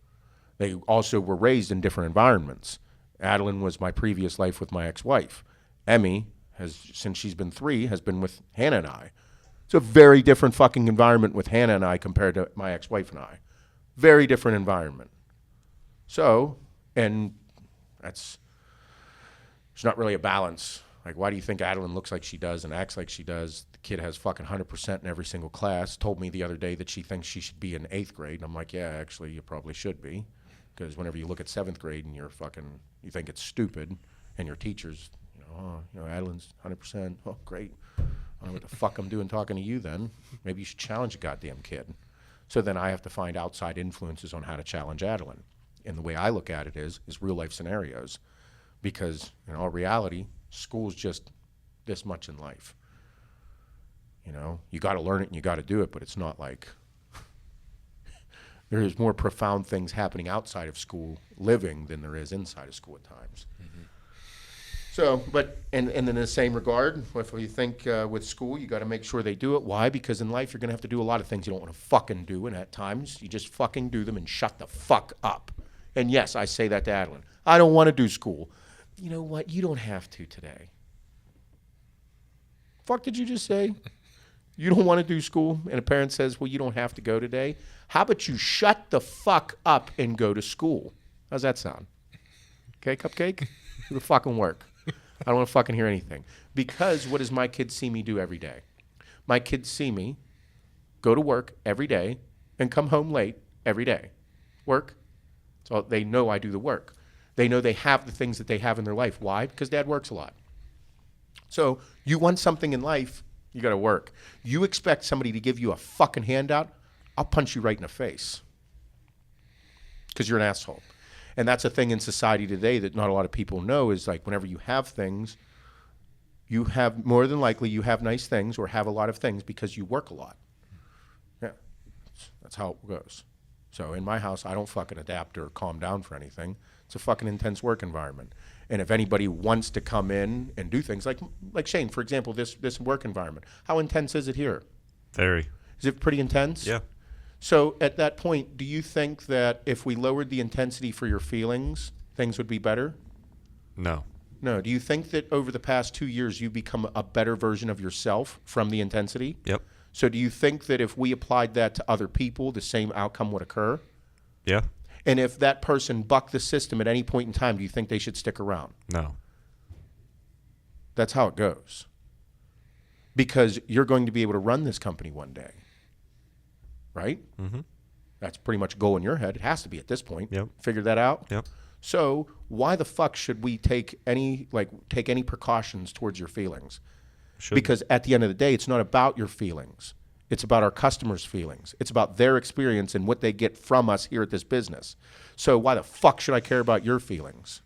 They also were raised in different environments. Adeline was my previous life with my ex-wife. Emmy has, since she's been 3, has been with Hannah and I. It's a very different fucking environment with Hannah and I compared to my ex-wife and I. Very different environment. So, and there's not really a balance. Like, why do you think Adeline looks like she does and acts like she does? The kid has fucking 100% in every single class. Told me the other day that she thinks she should be in 8th grade. And I'm like, yeah, actually, you probably should be. Because whenever you look at 7th grade and you think it's stupid, and your teachers, Adeline's 100%. Oh, great. I don't know what the fuck I'm doing talking to you then. Maybe you should challenge a goddamn kid. So then I have to find outside influences on how to challenge Adeline. And the way I look at it is real life scenarios. Because in all reality, school's just this much in life. You know, you got to learn it and you got to do it, but it's not like there's more profound things happening outside of school living than there is inside of school at times. Mm-hmm. So, but, and in the same regard, if you think with school, you got to make sure they do it. Why? Because in life, you're going to have to do a lot of things you don't want to fucking do, and at times, you just fucking do them and shut the fuck up. And yes, I say that to Adeline. I don't want to do school. You know what? You don't have to today. Fuck did you just say? You don't want to do school? And a parent says, well, you don't have to go today. How about you shut the fuck up and go to school? How's that sound? Okay, cupcake? Do the fucking work. I don't want to fucking hear anything. Because what does my kids see me do every day? My kids see me go to work every day and come home late every day. Work. So they know I do the work. They know they have the things that they have in their life. Why? Because dad works a lot. So you want something in life, you got to work. You expect somebody to give you a fucking handout, I'll punch you right in the face. Because you're an asshole. And that's a thing in society today that not a lot of people know is like whenever you have things, you have more than likely you have nice things or have a lot of things because you work a lot. Yeah, that's how it goes. So in my house, I don't fucking adapt or calm down for anything. It's a fucking intense work environment. And if anybody wants to come in and do things like Shane, for example, this work environment, how intense is it here? Very. Is it pretty intense? Yeah. So at that point, do you think that if we lowered the intensity for your feelings, things would be better? No. No. Do you think that over the past 2 years, you've become a better version of yourself from the intensity? Yep. So do you think that if we applied that to other people, the same outcome would occur? Yeah. And if that person bucked the system at any point in time, do you think they should stick around? No. That's how it goes. Because you're going to be able to run this company one day. Right? Mm-hmm. That's pretty much a goal in your head. It has to be at this point. Yep. Figure that out? Yep. So why the fuck should we take any precautions towards your feelings? Because at the end of the day, it's not about your feelings. It's about our customers' feelings. It's about their experience and what they get from us here at this business. So why the fuck should I care about your feelings?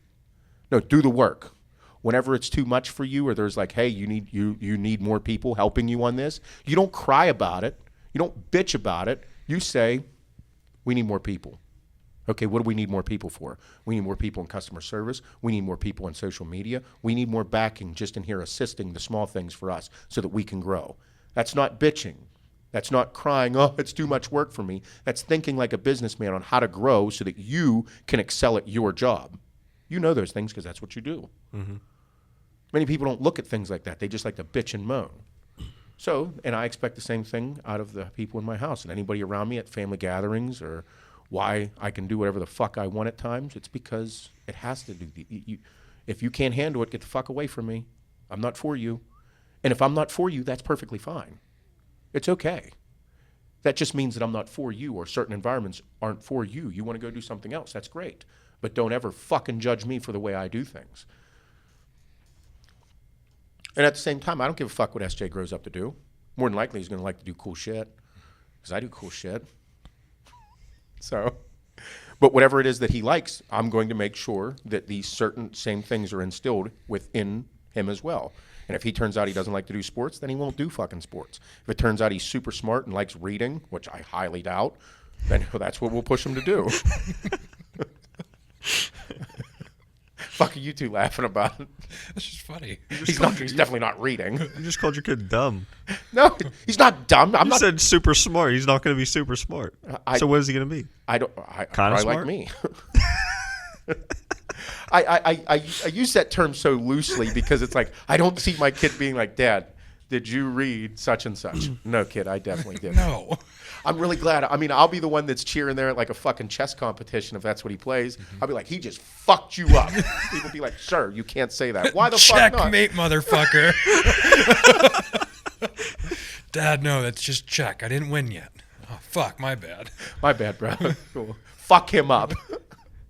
No, do the work. Whenever it's too much for you or there's like, hey, you need more people helping you on this, you don't cry about it. You don't bitch about it. You say, we need more people. Okay, what do we need more people for? We need more people in customer service. We need more people on social media. We need more backing just in here assisting the small things for us so that we can grow. That's not bitching. That's not crying, oh, it's too much work for me. That's thinking like a businessman on how to grow so that you can excel at your job. You know those things because that's what you do. Mm-hmm. Many people don't look at things like that. They just like to bitch and moan. So, and I expect the same thing out of the people in my house and anybody around me at family gatherings or why I can do whatever the fuck I want at times. It's because it has to do. If you can't handle it, get the fuck away from me. I'm not for you. And if I'm not for you, that's perfectly fine. It's okay. That just means that I'm not for you or certain environments aren't for you. You want to go do something else, that's great. But don't ever fucking judge me for the way I do things. And at the same time, I don't give a fuck what SJ grows up to do. More than likely, he's going to like to do cool shit. Because I do cool shit. So, but whatever it is that he likes, I'm going to make sure that these certain same things are instilled within him as well. And if he turns out he doesn't like to do sports, then he won't do fucking sports. If it turns out he's super smart and likes reading, which I highly doubt, then that's what we'll push him to do. Fuck are you two laughing about? That's just funny. He's definitely not reading. You just called your kid dumb. No, he's not dumb. You said super smart. He's not going to be super smart. So what is he going to be? Kinda smart? Like me. I use that term so loosely because it's like I don't see my kid being like, Dad, did you read such and such? No, kid, I definitely didn't. No. I'm really glad. I mean, I'll be the one that's cheering there at like a fucking chess competition if that's what he plays. Mm-hmm. I'll be like, he just fucked you up. People be like, sir, you can't say that. Why the fuck not? Checkmate, motherfucker. Dad, no, that's just check. I didn't win yet. Oh, fuck, my bad. My bad, bro. Cool. Fuck him up.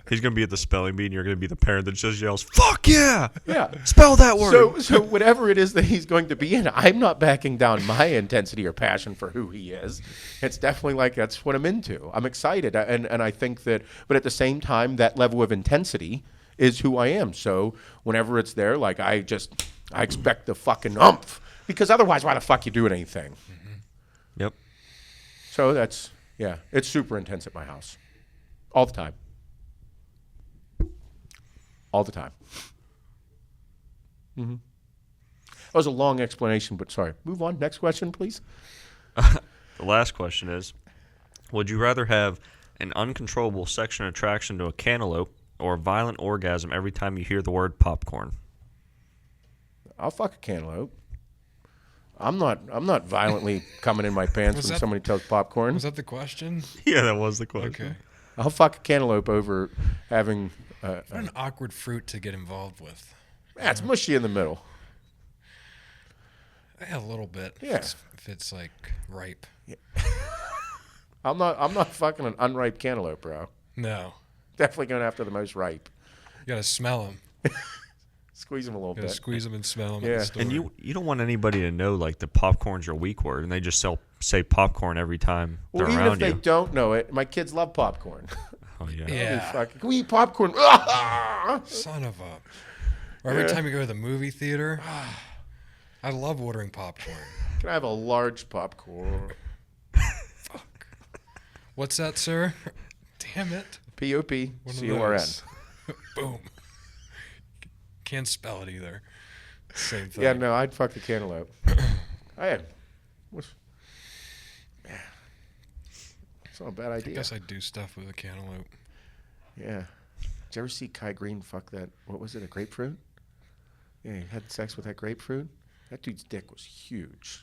He's going to be at the spelling bee, and you're going to be the parent that just yells, fuck yeah! Yeah. Spell that word! So whatever it is that he's going to be in, I'm not backing down my intensity or passion for who he is. It's definitely like that's what I'm into. I'm excited, and I think that, but at the same time, that level of intensity is who I am. So whenever it's there, like I expect the fucking umph, because otherwise why the fuck you doing anything? Mm-hmm. Yep. So that's, yeah, it's super intense at my house. All the time. All the time. Mm-hmm. That was a long explanation, but sorry. Move on. Next question, please. The last question is, would you rather have an uncontrollable sexual attraction to a cantaloupe or a violent orgasm every time you hear the word popcorn? I'll fuck a cantaloupe. I'm not violently coming in my pants when somebody tells popcorn. Was that the question? Yeah, that was the question. Okay. I'll fuck a cantaloupe over having... What an awkward fruit to get involved with. Yeah, it's mushy in the middle. Yeah, a little bit. Yeah. If it's like ripe. Yeah. I'm not fucking an unripe cantaloupe, bro. No. Definitely going after the most ripe. You gotta smell them. Squeeze them a little You bit. gotta squeeze them and smell them. Yeah. At the store. And you don't want anybody to know like the popcorn's your weak word, and they just say popcorn every time they're Well, even around if they you. don't know it, my kids love popcorn. Oh yeah. Yeah. Can we eat popcorn? Son of a. Or every time you go to the movie theater, I love ordering popcorn. Can I have a large popcorn? Fuck. What's that, sir? Damn it. P-O-P-C-O-R-N. Boom. Can't spell it either. Same thing. Yeah, no, I'd fuck the cantaloupe. I had. Yeah. It's not a bad I idea. guess I do stuff with a cantaloupe. Yeah. Did you ever see Kai Green fuck that? What was it? A grapefruit? Yeah, he had sex with that grapefruit. That dude's dick was huge.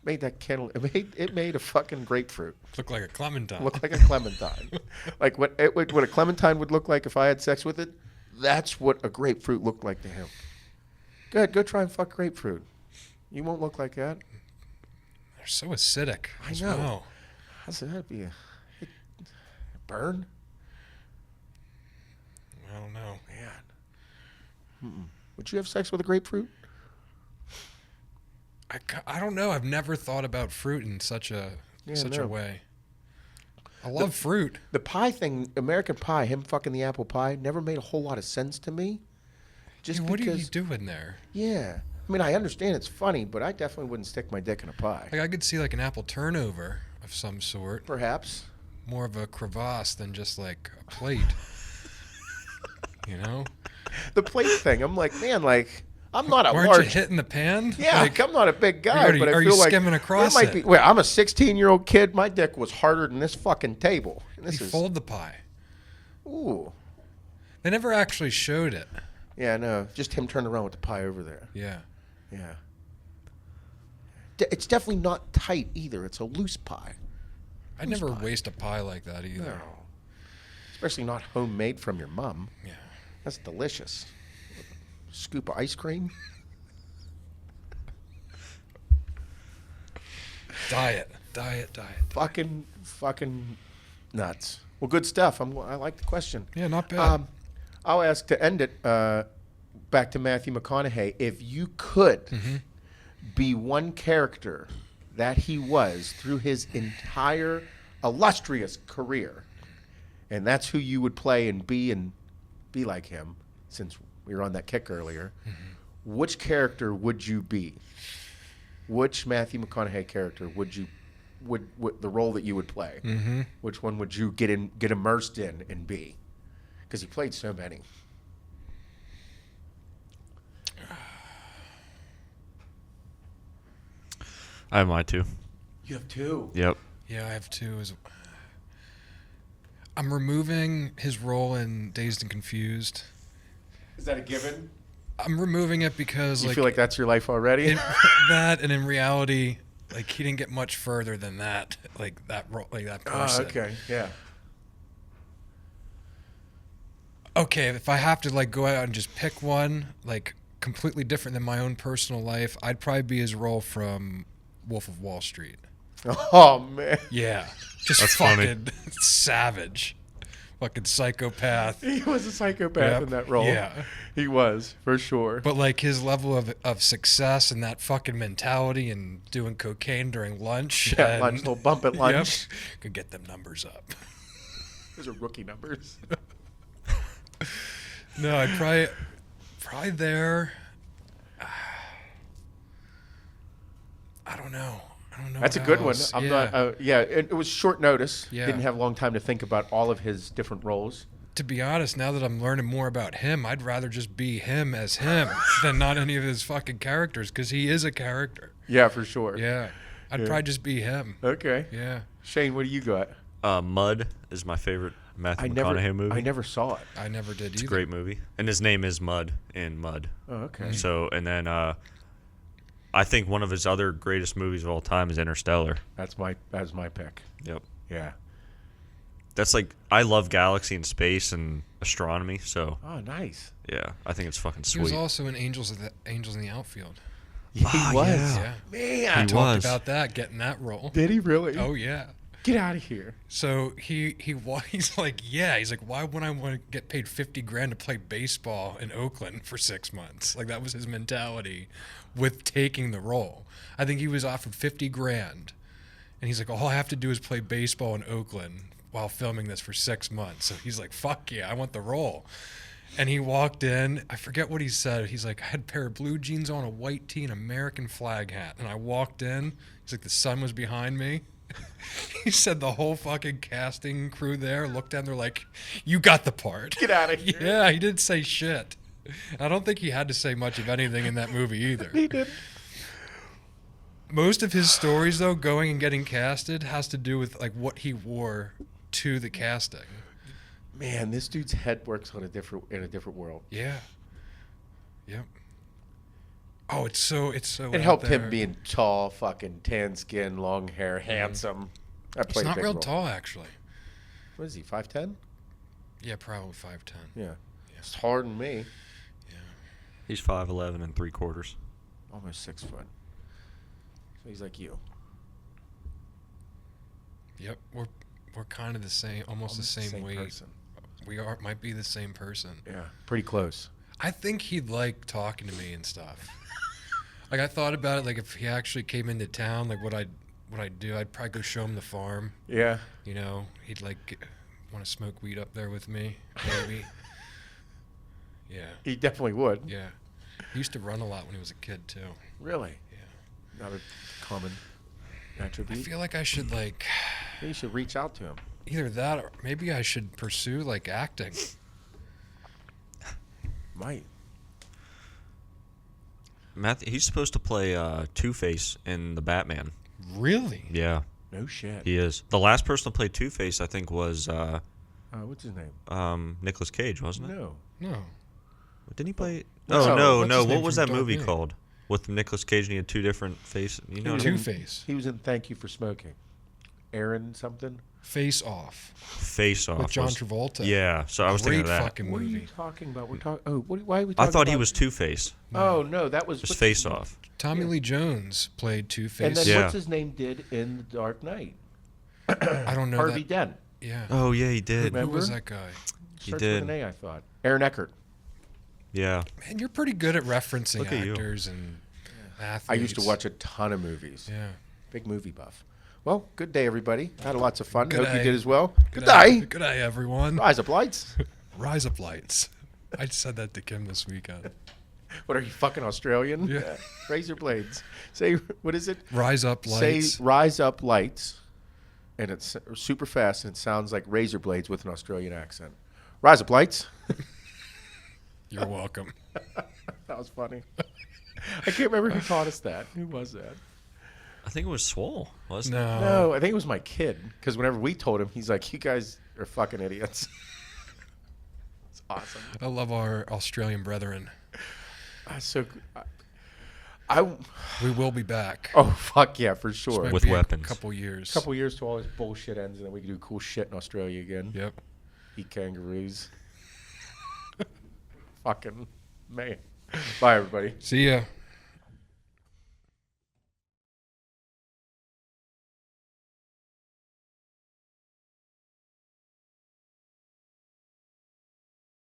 Made that cantaloupe. It made a fucking grapefruit Look like a clementine. look like a clementine. Like what a clementine would look like if I had sex with it. That's what a grapefruit looked like to him. Good. Go try and fuck grapefruit. You won't look like that. They're so acidic. I as know. well. That'd be a burn. I don't know. Man. Would you have sex with a grapefruit? I don't know. I've never thought about fruit in such a way. I love fruit. The pie thing, American Pie, him fucking the apple pie, never made a whole lot of sense to me. Just What because, are you doing there? Yeah. I mean, I understand it's funny, but I definitely wouldn't stick my dick in a pie. Like I could see like an apple turnover of some sort. Perhaps. More of a crevasse than just like a plate. You know? The plate thing, I'm like, man, like, I'm not a Aren't large... you hitting the pan? Yeah, Like, I'm not a big guy, Are you- but I are feel you like... skimming across might it? be, well, I'm a 16-year-old kid. My dick was harder than this fucking table. And this you is... fold the pie. Ooh. They never actually showed it. Yeah, no, just him turning around with the pie over there. Yeah. Yeah. It's definitely not tight either. It's a loose pie. I'd never waste a pie like that either. No. Especially not homemade from your mom. Yeah. That's delicious. Scoop of ice cream. Diet. Fucking nuts. Well, good stuff. I like the question. Yeah, not bad. I'll ask to end it back to Matthew McConaughey. If you could be one character that he was through his entire illustrious career, and that's who you would play and be like him, since we were on that kick earlier, which character would you be? Which Matthew McConaughey character would the role that you would play? Which one would you get immersed in and be? Because he played so many. I have mine too. You have two. Yep. Yeah, I have two. I'm removing his role in Dazed and Confused. Is that a given? I'm removing it because You feel like that's your life already? that, and in reality, like he didn't get much further than that. Like that role, like that person. Okay, yeah. Okay, if I have to like go out and just pick one, like completely different than my own personal life, I'd probably be his role from Wolf of Wall Street. Oh man, Yeah, just That's funny. fucking savage, fucking psychopath. he was a psychopath Yep. in that role. Yeah. he was for sure. But like his level of success and that fucking mentality and doing cocaine during lunch. Yeah, and, lunch, little bump at lunch. Yep, could get them numbers up. Those are rookie numbers. No, I'd probably there. I don't know. That's a what good one. else. I'm Yeah. not. Yeah, it was short notice. Yeah. Didn't have a long time to think about all of his different roles. To be honest, now that I'm learning more about him, I'd rather just be him as him than not any of his fucking characters, because he is a character. Yeah, for sure. Yeah. I'd probably just be him. Okay. Yeah. Shane, what do you got? Mud is my favorite Matthew McConaughey movie. I never saw it. I never did It's either. a great movie, and his name is Mud in Mud. Oh, okay. So, and then I think one of his other greatest movies of all time is Interstellar. That's my pick. Yep. Yeah. That's like, I love galaxy and space and astronomy, so Oh, nice. yeah, I think it's fucking He sweet. was also in Angels in the Outfield. Yeah, he was. Yeah. Man. He Talked was. about that, getting that role. Did he really? Oh yeah. Get out of here. So he's like, yeah, he's like, why would I want to get paid $50,000 to play baseball in Oakland for 6 months? Like that was his mentality with taking the role. I think he was offered $50,000, and he's like, all I have to do is play baseball in Oakland while filming this for 6 months. So he's like, fuck yeah, I want the role. And he walked in. I forget what he said. He's like, I had a pair of blue jeans on, a white tee, and an American flag hat. And I walked in. He's like, the sun was behind me. He said the whole fucking casting crew there looked at him. They're like, you got the part. Get out of here. Yeah, he didn't say shit. I don't think he had to say much of anything in that movie either. He did. Most of his stories, though, going and getting casted, has to do with like what he wore to the casting. Man, this dude's head works in a different world. Yeah. Yep. Oh, it's so. It out helped there. him being tall, fucking tan skin, long hair, handsome. That He's played a not big real role. tall, actually. What is he? 5'10"? Yeah, probably 5'10". Yeah. It's taller than me. He's 5'11" and 3/4. Almost 6 foot. So he's like you. Yep, we're kind of the same, almost the same weight. person. We might be the same person. Yeah. Pretty close. I think he'd like talking to me and stuff. Like I thought about it, like if he actually came into town, like what I'd do, I'd probably go show him the farm. Yeah. You know, he'd like want to smoke weed up there with me, maybe. Yeah. He definitely would. Yeah. He used to run a lot when he was a kid too. Really? Yeah. Not a common I attribute. feel like I should like Maybe you should reach out to him. either that or maybe I should pursue like acting. Might. Matthew, he's supposed to play Two-Face in the Batman. Really? Yeah, No shit. he is. The last person to play Two-Face, I think, was What's his name? Nicolas Cage, wasn't it? No. No. Didn't he play? No, Oh, what's no. his name What was from that Dark movie Knight? called? With Nicolas Cage and he had two different faces. You know what I mean? Two-Face. He was in Thank You for Smoking. Aaron something. Face Off Face Off. with John was- Travolta. Yeah, so I was Great thinking of that. fucking What are movie. you talking about? We're talking. Oh, why are we talking? I thought he about- was Two-Face. Oh no, that was Just what's Face his name? Off. Tommy Yeah. Lee Jones played Two-Face. And then Yeah. what's his name did in The Dark Knight? I don't know Harvey that. Dent. Yeah. Oh, yeah, he did. Remember? Who was that guy? He Starts did. with an A, I thought. Aaron Eckhart. Yeah. Man, you're pretty good at referencing Look at you. actors and athletes. I used to watch a ton of movies. Yeah. Big movie buff. Well, good day, everybody. Had lots of fun. Good Hope you day. did as well. Good day. day. Good day, everyone. Rise up lights. Rise up lights. I said that to Kim this weekend. What are you, fucking Australian? Yeah. Razor blades. Say, what is it? Rise up lights. Say rise up lights. And it's super fast and it sounds like razor blades with an Australian accent. Rise up lights. You're welcome. That was funny. I can't remember who taught us that. Who was that? I think it was Swole, wasn't it? No. No, I think it was my kid. Because whenever we told him, he's like, you guys are fucking idiots. It's awesome. I love our Australian brethren. So, I We will be back. oh, fuck yeah, for This sure. might With be a weapons. couple years. couple years till all this bullshit ends, and then we can do cool shit in Australia again. Yep. Eat kangaroos. Fucking man. Bye, everybody. See ya.